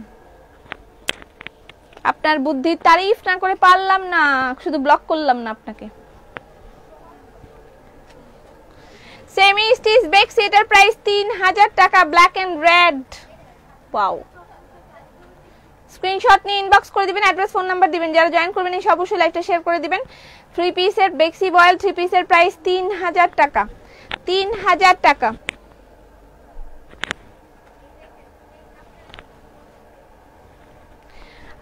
S1: আপনার বুদ্ধির তারিফ না করে পারলাম না, শুধু ব্লক করলাম না আপনাকে। সেমি স্টিচ বেক্সি, এটার প্রাইস 3000 টাকা, black and red. Wow, screenshot নিয়ে ইনবক্স করে দিবেন, অ্যাড্রেস ফোন নাম্বার দিবেন। যারা জয়েন করবেন এই অবশ্যই লাইকটা শেয়ার করে দিবেন। 3 পিসের বেক্সি বয়েল 3 পিসের প্রাইস 3000 টাকা, 3000 টাকা।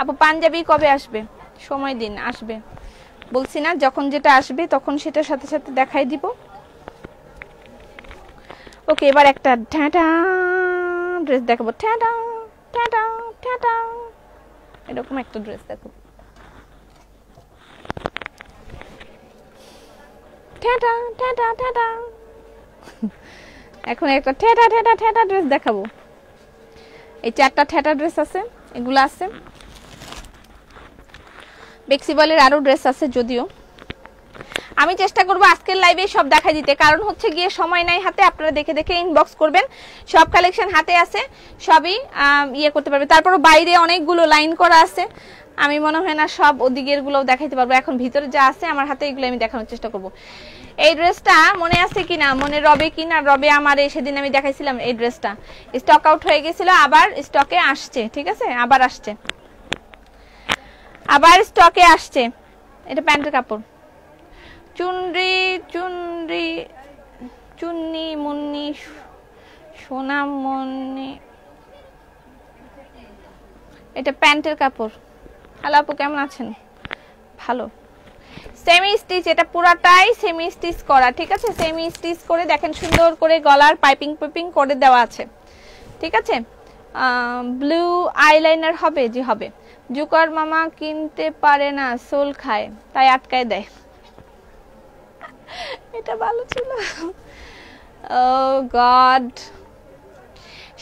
S1: আপু পাঞ্জাবি কবে আসবে? সময় দিন, আসবে। বলছি না, যখন যেটা আসবে তখন সেটার সাথে সাথে দেখাই দিব। ওকে, এবার একটা ঠ্যাটা ড্রেস দেখাবো। ঠ্যাটা ঠ্যাটা ঠ্যাটা, এরকম একটা ড্রেস দেখো। ঠ্যাটা ঠ্যাটা ঠ্যাটা, এখন একটা ঠ্যাটা ঠ্যাটা ঠ্যাটা ড্রেস দেখাবো। এই 4টা ঠ্যাটা ড্রেস আছে, এগুলো আছে। বেক্সি বয়েলের আরো ড্রেস আছে, যদিও আমি চেষ্টা করব আজকের লাইভে সব দেখাই দিতে, কারণ হচ্ছে গিয়ে সময় নাই হাতে। আপনারা দেখে দেখে ইনবক্স করবেন, সব কালেকশন হাতে আছে, সবই ইয়ে করতে পারবে। তারপরও বাইরে অনেকগুলো লাইন করা আছে, আমি মনে হয় না সব ওদিকের গুলোও দেখাইতে পারবো। এখন ভিতরে যা আছে আমার হাতে, এগুলো আমি দেখানোর চেষ্টা করব। এই ড্রেসটা মনে আছে কিনা, মনে রবে কিনা, রবে আমার। সেদিন আমি দেখাইছিলাম এই ড্রেসটা, স্টক আউট হয়ে গেছিল, আবার স্টকে আসছে। ঠিক আছে, আবার আসছে, আবার স্টকে আসছে। এটা প্যান্টের কাপড়। চুন্নি মুন্নি সোনামণি, এটা প্যান্টের কাপড়। হ্যালো আপু, কেমন আছেন? ভালো। সেমি স্টিচ, এটা পুরাটাই সেমি স্টিচ করা। ঠিক আছে, সেমি স্টিচ করে দেখেন, সুন্দর করে গলার পাইপিং করে দেওয়া আছে। ঠিক আছে, ব্লু আইলাইনার হবে? জি হবে। জুকার মামা কিনতে পারে না, সোল খায় তাই আটকায় দেয়। এটা ভালো ছিল। ও গড।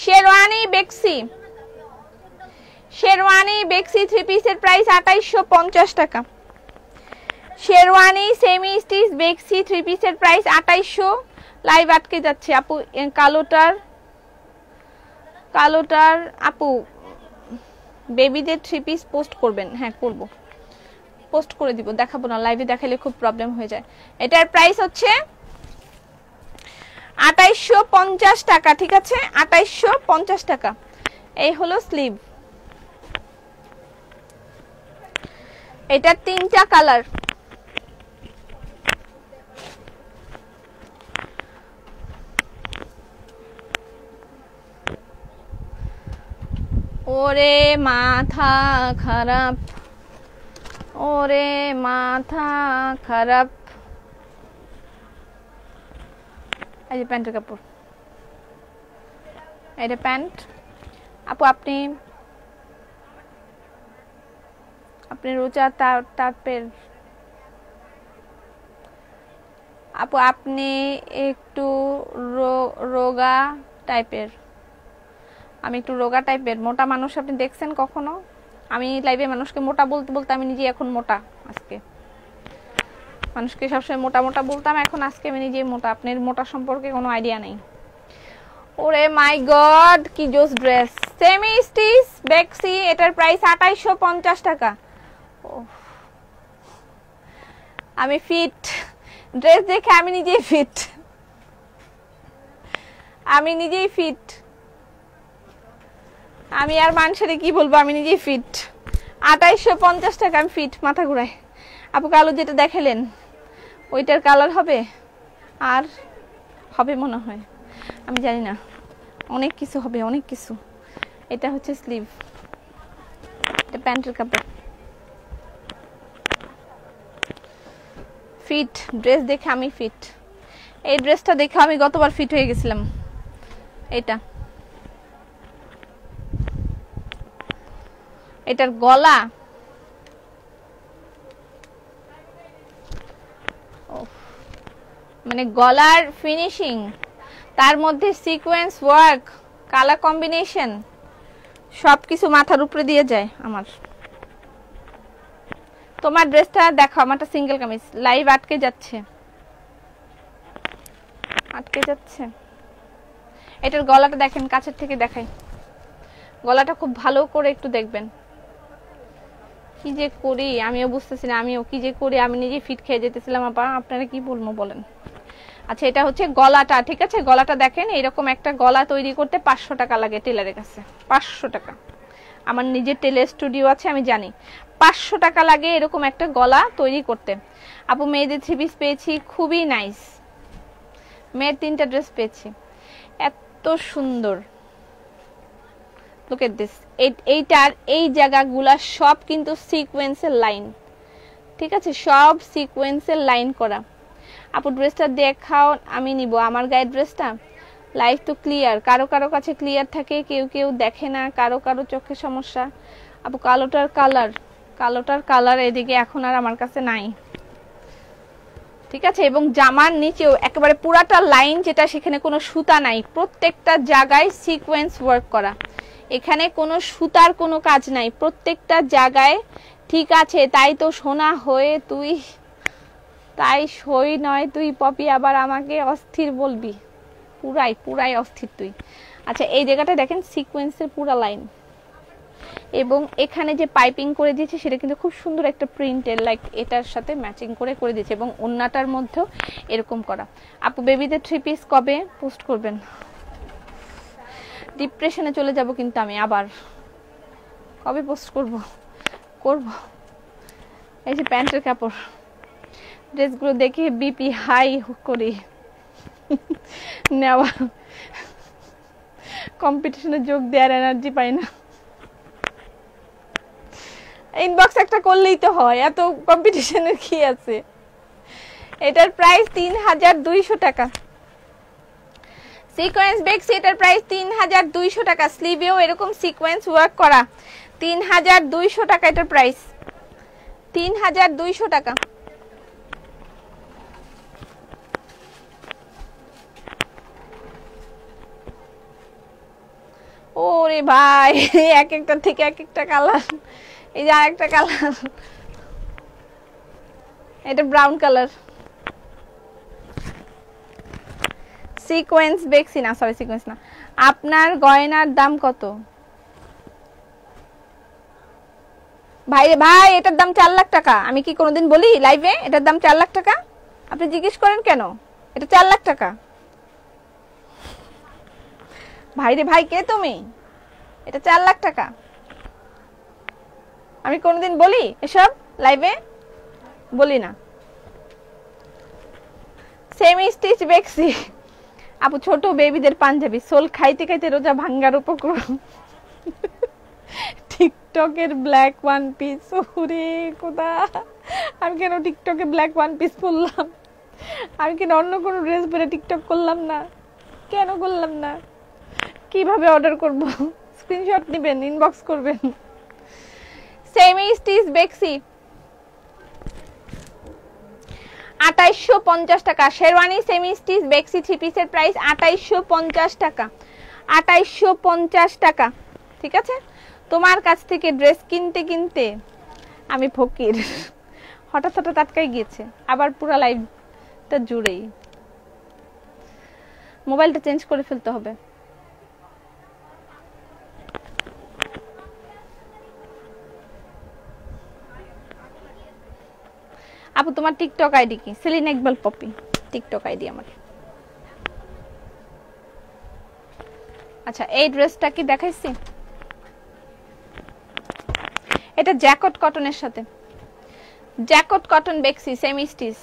S1: শেরওয়ানি বেক্সি, শেরওয়ানি বেক্সি 3 পিসের প্রাইস 2850 টাকা। শেরওয়ানি সেমি স্টিচ বেক্সি 3 পিসের প্রাইস 2800। লাইভ আটকে যাচ্ছে আপু। কালোটার আপু বেবিদের 3 পিস পোস্ট করবেন? হ্যাঁ করব, পোস্ট করে দিব, দেখাবো না, লাইভে দেখালে খুব প্রবলেম হয়ে যায়। এটার প্রাইস হচ্ছে 2850 টাকা। ঠিক আছে, 2850 টাকা। এই হলো স্লিভ। এটা 3টা কালার। ওরে মাথা খারাপ, ওরে মাথা খারাপ। এই যে প্যান্টের কাপড়, এটা প্যান্ট। আপু আপনি রোজা টাইপের? আপু আপনি একটু রোগা টাইপের। আমি একটু রোগা টাইপের, মোটা মানুষ আপনি দেখছেন কখনো? আমি লাইভে মানুষকে মোটা বলতে বলতে আমি নিজে এখন মোটা। আজকে মানুষকে সবসময় মোটা মোটা বলতাম, এখন আজকে আমি নিজে মোটা। আপনার মোটা সম্পর্কে কোনো আইডিয়া নেই। ওরে মাই গড, কি জোস ড্রেস। সেমি স্টিচ বেক্সি, এটার প্রাইস 2850 টাকা। আমি ফিট, ড্রেস দেখে আমি নিজেই ফিট, আমি নিজেই ফিট। আমি আর মানুষের কি বলবো, আমি নিজেই ফিট। 2850 টাকা, আমি ফিট, মাথা ঘুরায়। আপু কালো যেটা দেখালেন ওইটার কালার হবে? আর হবে মনে হয়, আমি জানি না। অনেক কিছু হবে, অনেক কিছু। এটা হচ্ছে স্লিভ, এটা প্যান্টের কাপড়। ফিট ড্রেস দেখে আমি ফিট, এই ড্রেসটা দেখে আমি গতবার ফিট হয়ে গেছিলাম। এটা এটার গলা মানে গলার ফিনিশিং, তার মধ্যে সিকোয়েন্স ওয়ার্ক, কালার কম্বিনেশন, সবকিছু মাথার উপরে দিয়ে যায় আমার। তোমার ড্রেসটা দেখো, আমারটা সিঙ্গেল কামিজ। লাইভ আটকে যাচ্ছে, আটকে যাচ্ছে। এটার গলাটা দেখেন, কাছের থেকে দেখাই। গলাটা খুব ভালো করে একটু দেখবেন। কি যে করি আমিও বুঝতেছি না, আমিও কি যে করি, আমি নিজে ফিট খেয়ে যেতেছিলাম। আপা আপনারা কি বলবো বলেন। আচ্ছা এটা হচ্ছে গলাটা, ঠিক আছে? গলাটা দেখেন, এরকম একটা গলা তৈরি করতে 500 টাকা লাগে টেলারের কাছে। 500 টাকা। আমার নিজের টেলার স্টুডিও আছে, আমি জানি 500 টাকা লাগে এরকম একটা গলা তৈরি করতে। আপু মেয়েদের 3 পিস পেয়েছি, খুবই নাইস। মেয়ের 3টা ড্রেস পেয়েছি, এত সুন্দর। Look at this. এইটার এই জায়গাগুলা সব কিন্তু সিকোয়েন্সের লাইন, ঠিক আছে? সব সিকোয়েন্সের লাইন করা। আপু ড্রেসটা দেখাও, আমি নিব। আমার গায়ের ড্রেসটা লাইভ তো ক্লিয়ার, কারো কারো কাছে ক্লিয়ার থাকে, কেউ কেউ দেখে না, কারো কারো চোখে সমস্যা। আপু কালোটার কালার, কালোটার কালার এদিকে এখন আর আমার কাছে নাই, ঠিক আছে? এবং জামার নিচেও একেবারে পুরাটা লাইন যেটা, সেখানে কোনো সুতা নাই, প্রত্যেকটা জায়গায় সিকোয়েন্স ওয়ার্ক করা। এখানে কোনো সুতার কোনো কাজ নাই, প্রত্যেকটা জায়গায়, ঠিক আছে? তাই তো সোনা হয়ে তুই, তাই সই নয় তুই পপি, আবার আমাকে অস্থির বলবি, পুরাই পুরাই অস্থির তুই। আচ্ছা এই জায়গাটা দেখেন, সিকোয়েন্সের পুরা লাইন, এবং এখানে যে পাইপিং করে দিয়েছে সেটা কিন্তু খুব সুন্দর একটা প্রিন্টের, লাইক এটার সাথে ম্যাচিং করে দিয়েছে, এবং ওন্নাটার মধ্যেও এরকম করা। আপু বেবিদের 3 পিস কবে পোস্ট করবেন? ডিপ্রেশনে চলে যাব কিন্তু আমি আবার, কবে পোস্ট করব? এই যে প্যান্টের কাপড়, ড্রেসগুলো দেখে বিপি হাই করি। নেওয়া কম্পিটিশনে যোগ দেওয়ার এনার্জি পাই না। ইনবক্স একটা করলেই তো হয়, এত কম্পিটিশনের কি আছে? এটার প্রাইস 3200 টাকা। সিকোয়েন্স বেক্সি, এটার প্রাইস 3200 টাকা। স্লিভেও এরকম সিকোয়েন্স ওয়ার্ক করা, 3200 টাকা এটার প্রাইস, 3200 টাকা। ওরে ভাই, এক একটা থেকে এক একটা কালার। এই যে আরেকটা কালার, এটা ব্রাউন কালার। সিকোয়েন্স বেক্সি না, সরি সিকোয়েন্স না। আপনার গয়নার দাম কত? ভাই রে ভাই, এটার দাম 4 লাখ টাকা। আমি কি কোনোদিন বলি লাইভে এটার দাম 4 লাখ টাকা? আপনি জিজ্ঞেস করেন কেন? এটা 4 লাখ টাকা। ভাই রে ভাই, কে তুমি? এটা 4 লাখ টাকা। আমি কোনোদিন বলি এসব লাইভে? বলি না। সেমি স্টিচ বেক্সি। আপু ছোট বেবিদের পাঞ্জাবি, সোল খাইতে খাইতে রোজা ভাঙ্গার উপক্রম। টিকটকের ব্ল্যাক ওয়ান পিস। ওরে খোদা, আমি কেন টিকটকে ব্ল্যাক ওয়ান পিস পরলাম? আমি কেন অন্য কোনো ড্রেস পরে টিকটক করলাম না? কেন করলাম না? কিভাবে অর্ডার করব? স্ক্রিনশট নেবেন, ইনবক্স করবেন। সেমি স্টিচ বেক্সি 2850 টাকা। শেরওয়ানি সেমি স্টিচ বেক্সি 3 পিসের প্রাইস 2850 টাকা। 2850 টাকা, ঠিক আছে? তোমার কাছ থেকে ড্রেস কিনতে কিনতে আমি ফকির। হঠাৎ হঠাৎ আটকাই গিয়েছে, আবার পুরো লাইভটা জুড়েই। মোবাইলটা চেঞ্জ করে ফেলতে হবে। আপু তোমার টিকটক আইডি কি? সেলিনা ইকবাল পপি টিকটক আইডি আমার। আচ্ছা এই ড্রেসটা কি দেখাইছি? এটা জ্যাকট কটনের সাথে, জ্যাকট কটন বেক্সি সেমি স্টিচ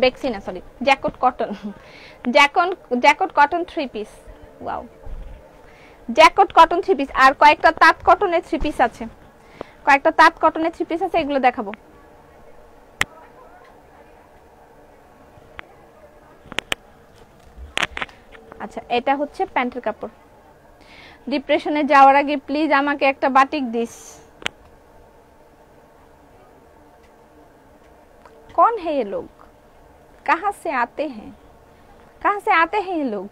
S1: বেক্সি না sorry জ্যাকট cotton, জ্যাকট cotton 3 piece. Wow জ্যাকট cotton three piece, আর কয়েকটা তাঁত কটনের থ্রি পিস আছে, কয়েকটা তাঁত কটনের থ্রি পিস আছে, এগুলো দেখাবো। আচ্ছা, এটা হচ্ছে প্যান্টের কাপড়। ডিপ্রেশনে যাওয়ার আগে প্লিজ আমাকে একটা বাটিক দিস। कौन है ये लोग, कहाँ से आते हैं, कहाँ से आते हैं ये लोग?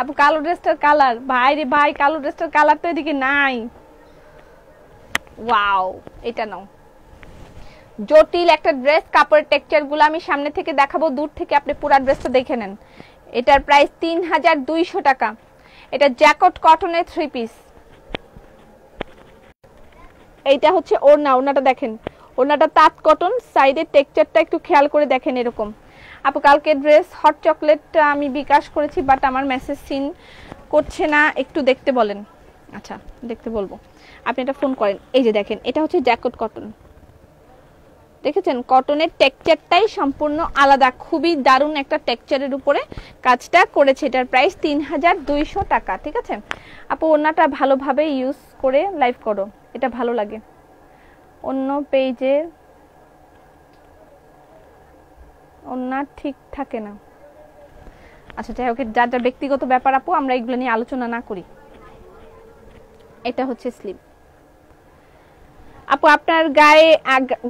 S1: अब কালো ড্রেসটার কালার, ভাই রে ভাই, কালো ড্রেসটার কালার তো এদিকে নাই। ওয়াও, এটা নাও। জটিল একটা ড্রেস, কাপড়ের টেক্সচার গুলো আমি সামনে থেকে দেখাবো, দূর থেকে আপনি পুরো ড্রেসটা দেখে নেন। এটার প্রাইস 3200 টাকা। এটা জ্যাকট কটনের থ্রি পিস। এইটা হচ্ছে ওড়না, ওড়নাটা দেখেন, ওড়নাটা তাঁত কটন, সাইডের টেক্সচারটা একটু খেয়াল করে দেখেন এরকম। আপু কালকে ড্রেস হট চকলেটটা আমি বিকাশ করেছি, বাট আমার মেসেজ সিন করছে না, একটু দেখতে বলেন। আচ্ছা দেখতে বলবো, আপনি এটা ফোন করেন। এই যে দেখেন, এটা হচ্ছে জ্যাকট কটন, দেখেছেন? কটনের টেক্সচারটাই সম্পূর্ণ আলাদা, খুবই দারুণ একটা টেক্সচারের উপরে কাজটা করেছে। এটার প্রাইস 3200 টাকা, ঠিক আছে আপু? ওড়নাটা ভালোভাবে ইউজ করে লাইভ করো, এটা ভালো লাগে। অন্য পেজে ওড়না ঠিক থাকে না। আচ্ছা যাই হোক, যার যার ব্যক্তিগত ব্যাপার আপু, আমরা এগুলো নিয়ে আলোচনা না করি। এটা হচ্ছে স্লিভ। আপু আপনার গায়ে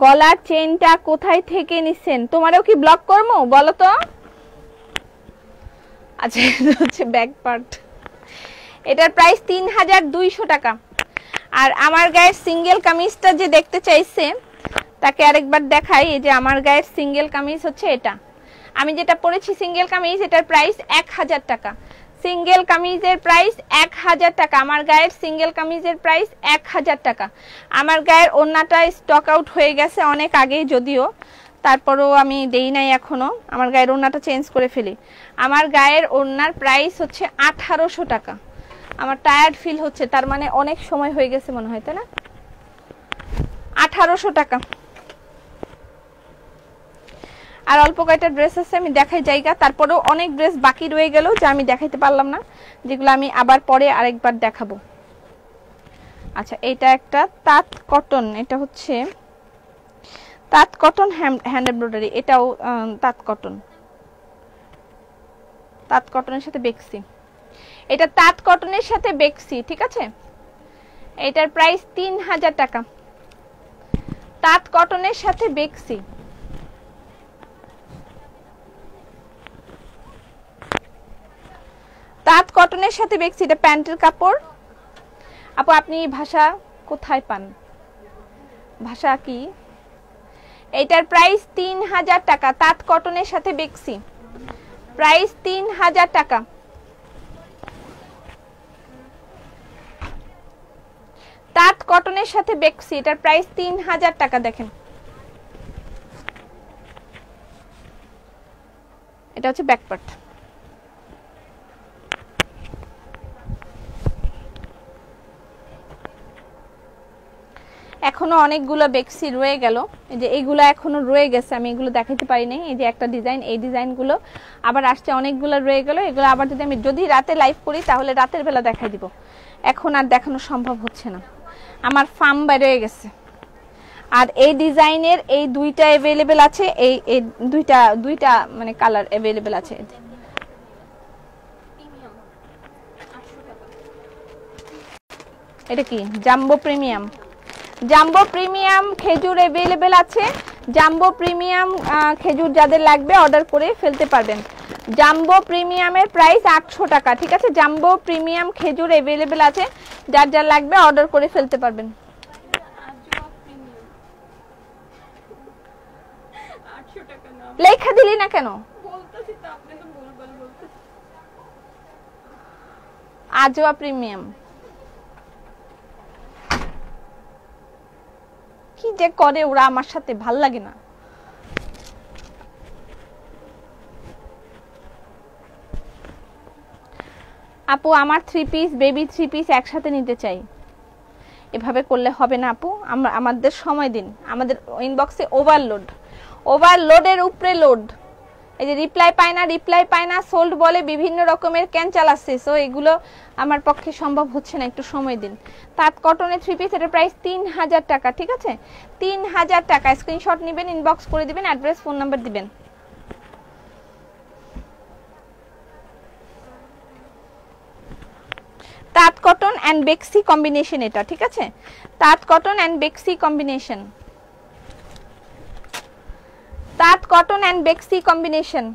S1: গলার চেনটা কোথায় থেকে নিছেন? তোমারও কি ব্লক করবো বলো তো? আচ্ছা এটা হচ্ছে ব্যাক পার্ট। এটার প্রাইস 3200 টাকা। আর আমার গায়ের সিঙ্গেল কামিজটা যে দেখতে চাইছে তাকে আরেকবার দেখাই। এই যে আমার গায়ের সিঙ্গেল কামিজ হচ্ছে এটা, আমি যেটা পরেছি সিঙ্গেল কামিজ, এটার প্রাইস 1000 টাকা। সিঙ্গেল কামিজের প্রাইস 1000 টাকা। আমার গায়ের সিঙ্গেল কামিজের প্রাইস 1000 টাকা। আমার গায়ের ওড়নাটা স্টক আউট হয়ে গেছে অনেক আগেই, যদিও তারপরেও আমি দেই নাই এখনো, আমার গায়ের ওড়নাটা চেঞ্জ করে ফেলি। আমার গায়ের ওড়নার প্রাইস হচ্ছে 1800 টাকা। আমার টায়ার্ড ফিল হচ্ছে, তার মানে অনেক সময় হয়ে গেছে মনে হয়, তাই না? 1800 টাকা। আর অল্প কয়েকটা ড্রেস আছে আমি দেখাই জায়গা, তারপরেও অনেক ড্রেস বাকি রয়ে গেল যা আমি দেখাইতে পারলাম না, যেগুলো আমি আবার পরে আরেকবার দেখাবো। আচ্ছা এটা একটা তাঁত কটন, এটা হচ্ছে তাঁত কটন হ্যান্ড এমব্রয়ডারি, এটাও তাঁত কটন, তাঁত কটনের সাথে বেক্সি। এটা তাঁত কটনের সাথে বেক্সি, ঠিক আছে? এটার প্রাইস 3000 টাকা। তাঁত কটনের সাথে বেক্সি। তাঁত কটনের সাথে বেক্সি, এটা প্যান্টের কাপড়। আপু আপনি ভাষা কোথায় পান, ভাষা কি? এটার প্রাইস 3000 টাকা। তাঁত কটনের সাথে বেক্সি, প্রাইস 3000 টাকা। তাঁত কটনের সাথে বেক্সি, এটার প্রাইস 3000 টাকা। দেখেন এটা হচ্ছে ব্যাক পার্ট। এখনো অনেকগুলো বেক্সি রয়ে গেল, এই যে এইগুলো এখনো রয়ে গেছে, আমি এগুলো দেখাতে পারি নাই। এই যে একটা ডিজাইন, এই ডিজাইনগুলো আবার আসছে, অনেকগুলো রয়ে গেল। এগুলো আবার যদি রাতে লাইভ করি তাহলে রাতের বেলা দেখাই দিব, এখন আর দেখানো সম্ভব হচ্ছে না, আমার ফার্ম বাইরে গেছে। আর এই ডিজাইনের এই দুইটা अवेलेबल আছে, এই দুইটা মানে কালার अवेलेबल আছে। এটা কি জাম্বো প্রিমিয়াম? জাম্বো প্রিমিয়াম খেজুর अवेलेबल আছে। জাম্বো প্রিমিয়াম খেজুর যাদের লাগবে অর্ডার করে ফেলতে পারবেন। জাম্বো প্রিমিয়ামের প্রাইস 800 টাকা, ঠিক আছে? জাম্বো প্রিমিয়াম খেজুর अवेलेबल আছে, যার যার লাগবে অর্ডার করে ফেলতে পারবেন। লেখা দিলি না কেন? বলতেছি তো, আপনি তো ভুলভাল বলতেছেন। আজওয়া প্রিমিয়াম কি যে করে ওরা আমার সাথে, ভাল লাগে না। আপু আমার three piece, baby three piece একসাথে নিতে চাই। এভাবে করলে হবে না আপু, আমাদের সময় দিন। আমাদের ইনবক্সে ওভারলোডের উপরে লোড, এই যে রিপ্লাই পায় না সোল্ড বলে বিভিন্ন রকমের ক্যান্সেল আসছে, সো এগুলো আমার পক্ষে সম্ভব হচ্ছে না, একটু সময় দিন। তাঁত কটনের 3 পিস, এটার প্রাইস 3000 টাকা, ঠিক আছে 3000 টাকা। স্ক্রিনশট নেবেন, ইনবক্স করে দিবেন, অ্যাড্রেস ফোন নাম্বার দিবেন। তাঁত কটন অ্যান্ড বেক্সি কম্বিনেশন এটা, ঠিক আছে তাঁত কটন অ্যান্ড বেক্সি কম্বিনেশন, তাঁত কটন অ্যান্ড বেক্সি কম্বিনেশন।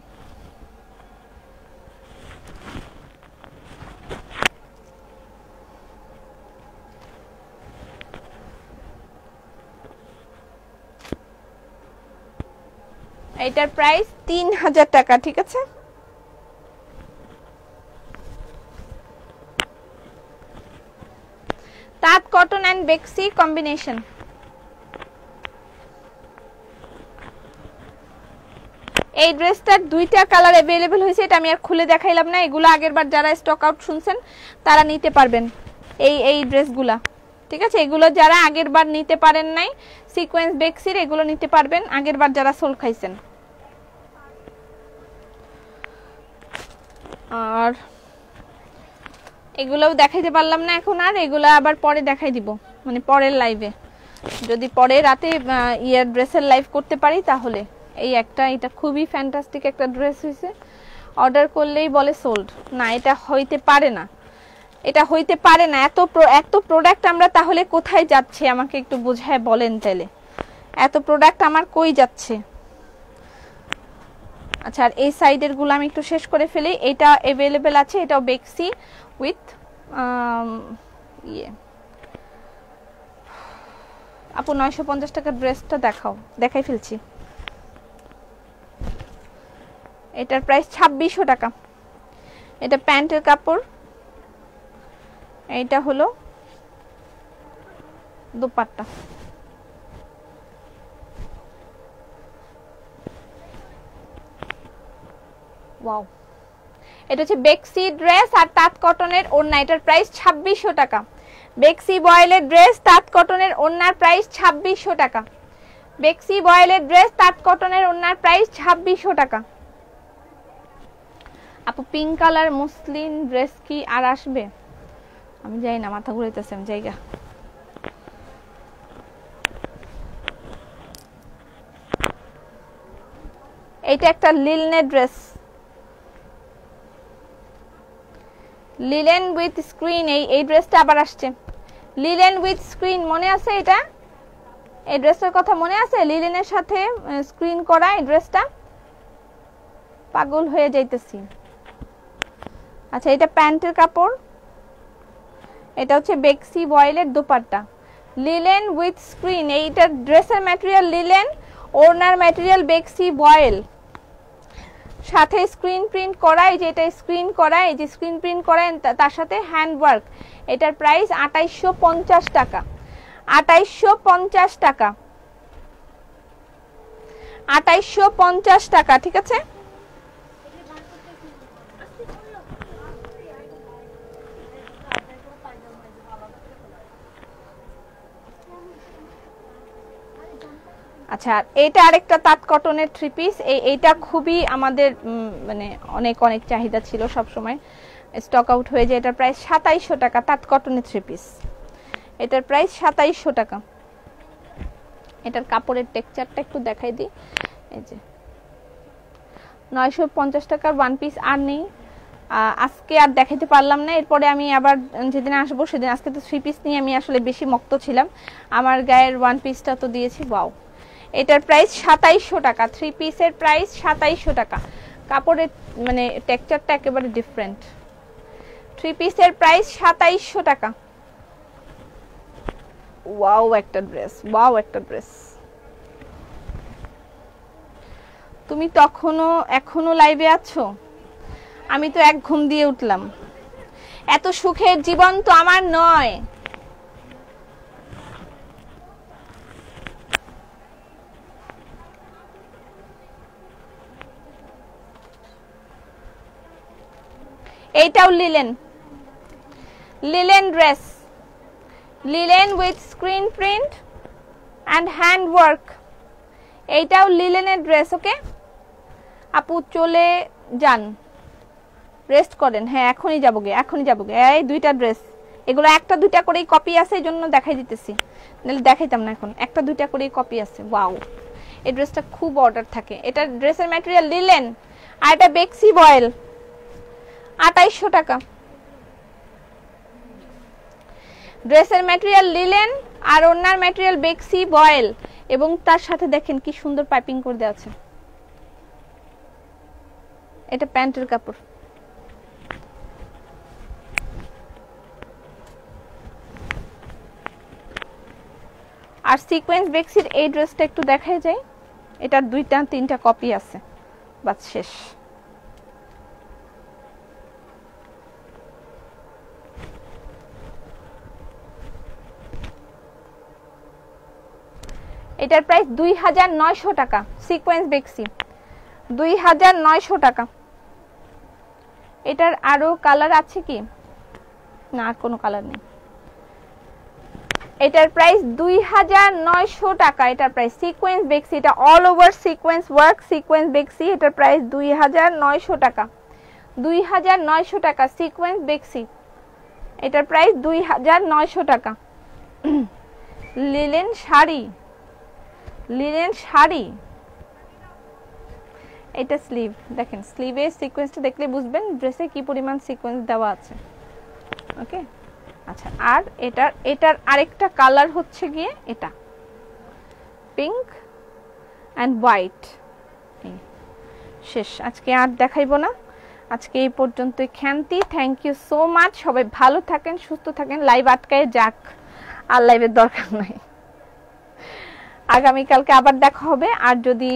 S1: এটার প্রাইস 3000 টাকা, ঠিক আছে তাঁত কটন অ্যান্ড বেক্সি কম্বিনেশন। এই ড্রেসটার 2টা কালার अवेलेबल হয়েছে, এটা আমি আর খুলে দেখাইলাম না, এগুলো আগেরবার যারা স্টক আউট শুনছেন তারা নিতে পারবেন এই ড্রেসগুলা, ঠিক আছে এগুলো যারা আগেরবার নিতে পারেন নাই সিকোয়েন্স বেক্সির, এগুলো নিতে পারবেন আগেরবার যারা সোল খাইছেন। আর এগুলোও দেখাইতে পারলাম না এখন, আর এগুলো আবার পরে দেখাই দিব, মানে পরের লাইভে, যদি পরে রাতে ইয়ার ড্রেসের লাইভ করতে পারি তাহলে। এই একটা, এটা খুবই ফ্যান্টাস্টিক একটা ড্রেস হয়েছে, অর্ডার করলেই বলে সোল্ড, না এটা হইতে পারে না, এটা হইতে পারে না। এত প্রোডাক্ট আমরা তাহলে কোথায় যাচ্ছে আমাকে একটু বোঝায় বলেন তাহলে, এত প্রোডাক্ট আমার কই যাচ্ছে। আচ্ছা, আর এই সাইডের গুলো আমি একটু শেষ করে ফেলি। এটা अवेलेबल আছে, এটাও বেক্সি উইথ আপু 950 টাকার ড্রেসটা দেখাই ফেলছি। এটার প্রাইস 2600 টাকা। এটা প্যান্টের কাপড়, এইটা হলো দোপাট্টা। ওয়াও, এটা হচ্ছে বেক্সি ড্রেস আর তাঁত কটনের ওড়না, এটার প্রাইস 2600 টাকা। বেক্সি বয়েলের ড্রেস তাঁত কটনের ওড়নার প্রাইস 2600 টাকা। বেক্সি বয়েলের ড্রেস তাঁত কটনের ওড়নার প্রাইস 2600 টাকা। আপু পিঙ্ক কালার মসলিন ড্রেস কি আর আসবে? আমি যাই না, মাথা ঘুরাইতেছে আমি জায়গা। এটা একটা লিলেনের ড্রেস, লিলেন উইথ স্ক্রিন। এই ড্রেসটা আবার আসছে, লিলেন উইথ স্ক্রিন, মনে আছে এটা? এই ড্রেসটার কথা মনে আছে? লিলেনের সাথে স্ক্রিন করা এই ড্রেসটা, পাগল হয়ে যাইতেছি। আচ্ছা, এটা প্যান্টের কাপড়, এটা হচ্ছে বেক্সি বয়েলের দোপাট্টা, লিলেন উইথ স্ক্রিন। এইটার ড্রেসের ম্যাটেরিয়াল লিলেন, ওড়নার ম্যাটেরিয়াল বেক্সি বয়েল, সাথে স্ক্রিন প্রিন্ট করা, এই যে এটা স্ক্রিন করা, এই যে স্ক্রিন প্রিন্ট করা, তার সাথে হ্যান্ড ওয়ার্ক। এটার প্রাইস 2850 টাকা। 2850 টাকা, 2850 টাকা, ঠিক আছে। আচ্ছা, এটা আরেকটা তাঁত কটনের 3 পিস। এইটা খুবই আমাদের মানে অনেক চাহিদা ছিল, সব সময় স্টক আউট হয়ে যায়। এটার প্রাইস 2700 টাকা, তাঁত কটনের 3 পিস। এটার প্রাইস 2700 টাকা। এটার কাপড়ের টেক্সচারটা একটু দেখাই দিই, এই যে 950 টাকার 1 পিস আর নেই, আজকে আর দেখাইতে পারলাম না। এরপরে আমি আবার যেদিন আসবো সেদিন, আজকে তো 3 পিস নিয়ে আমি আসলে বেশি মক্ত ছিলাম, আমার গায়ের 1 পিসটা তো দিয়েছি। ওয়াও, এটার প্রাইস 2700 টাকা। 3 পিসের প্রাইস 2700 টাকা। কাপড়ের মানে টেক্সচারটা একেবারে ডিফারেন্ট। 3 পিসের প্রাইস 2700 টাকা। ওয়াও একটা ড্রেস, ওয়াও একটা ড্রেস। তুমি এখনো লাইভে আছো? আমি তো এক ঘুম দিয়ে উঠলাম। এত সুখের জীবন তো আমার নয়। এইটাও linen, linen dress, linen with screen print and hand work. এইটাও লিলেনের ড্রেস, ওকে। আপু চলে যান, রেস্ট করেন। হ্যাঁ এখনই যাবো গে, এখনই যাবো গে। এই দুইটা ড্রেস, এগুলো একটা দুইটা করেই কপি আছে, এই জন্য দেখাই দিতেছি, নাহলে দেখাইতাম না। এখন একটা দুইটা করেই কপি আছে। ওয়াও, এই ড্রেসটা খুব অর্ডার থাকে। এটা ড্রেসের ম্যাটেরিয়াল লিলেন, আর এটা বেক্সি বয়েল, 2800 টাকা। ড্রেসের ম্যাটেরিয়াল লিলেন আর ওনার ম্যাটেরিয়াল বেক্সি বয়েল, এবং তার সাথে দেখেন কি সুন্দর পাইপিং করে দেওয়া আছে। এটা প্যান্টের কাপড়। আর সিকোয়েন্স বেক্সির এই ড্রেসটা একটু দেখাই যায়। এটার দুইটা তিনটা কপি আছে, বাস শেষ। এটার প্রাইস 2900 টাকা। সিকোয়েন্স বেক্সি 2900 টাকা। এটার আরো কালার আছে কি? না, আর কোনো কালার নেই। এটার প্রাইস 2900 টাকা। এটার প্রাইস সিকোয়েন্স বেক্সি, এটা all over sequence work, sequence বেক্সি। এটার প্রাইস 2900 টাকা। 2900 টাকা সিকোয়েন্স বেক্সি। এটার প্রাইস 2900 টাকা। Linen sari, linen sari. এটা স্লিভ, দেখেন স্লিভের সিকোয়েন্সটা দেখলে বুঝবেন ড্রেসে কি পরিমাণ সিকোয়েন্স দেওয়া আছে। ওকে, আচ্ছা। আর এটার আরেকটা কালার হচ্ছে গিয়ে এটা পিঙ্ক অ্যান্ড হোয়াইট। শেষ, আজকে আর দেখাইবো না। আজকে এই পর্যন্তই। খ্যান্তি, থ্যাংক ইউ সো মাচ। সবাই ভালো থাকেন, সুস্থ থাকেন। লাইভ আটকায় যাক, আর লাইভের দরকার নাই। আগামীকালকে আবার দেখা হবে। আর যদি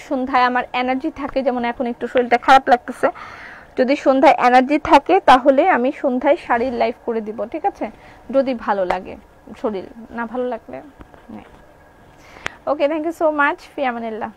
S1: সন্ধ্যায় আমার এনার্জি থাকে, যেমন এখন একটু শরীরটা খারাপ লাগতেছে, যদি সন্ধ্যায় এনার্জি থাকে তাহলে আমি সন্ধ্যায় শাড়ির লাইভ করে দিব, ঠিক আছে? যদি ভালো লাগে, শরীর না ভালো লাগলে। Okay, thank you so much. ফি আমানিল্লাহ।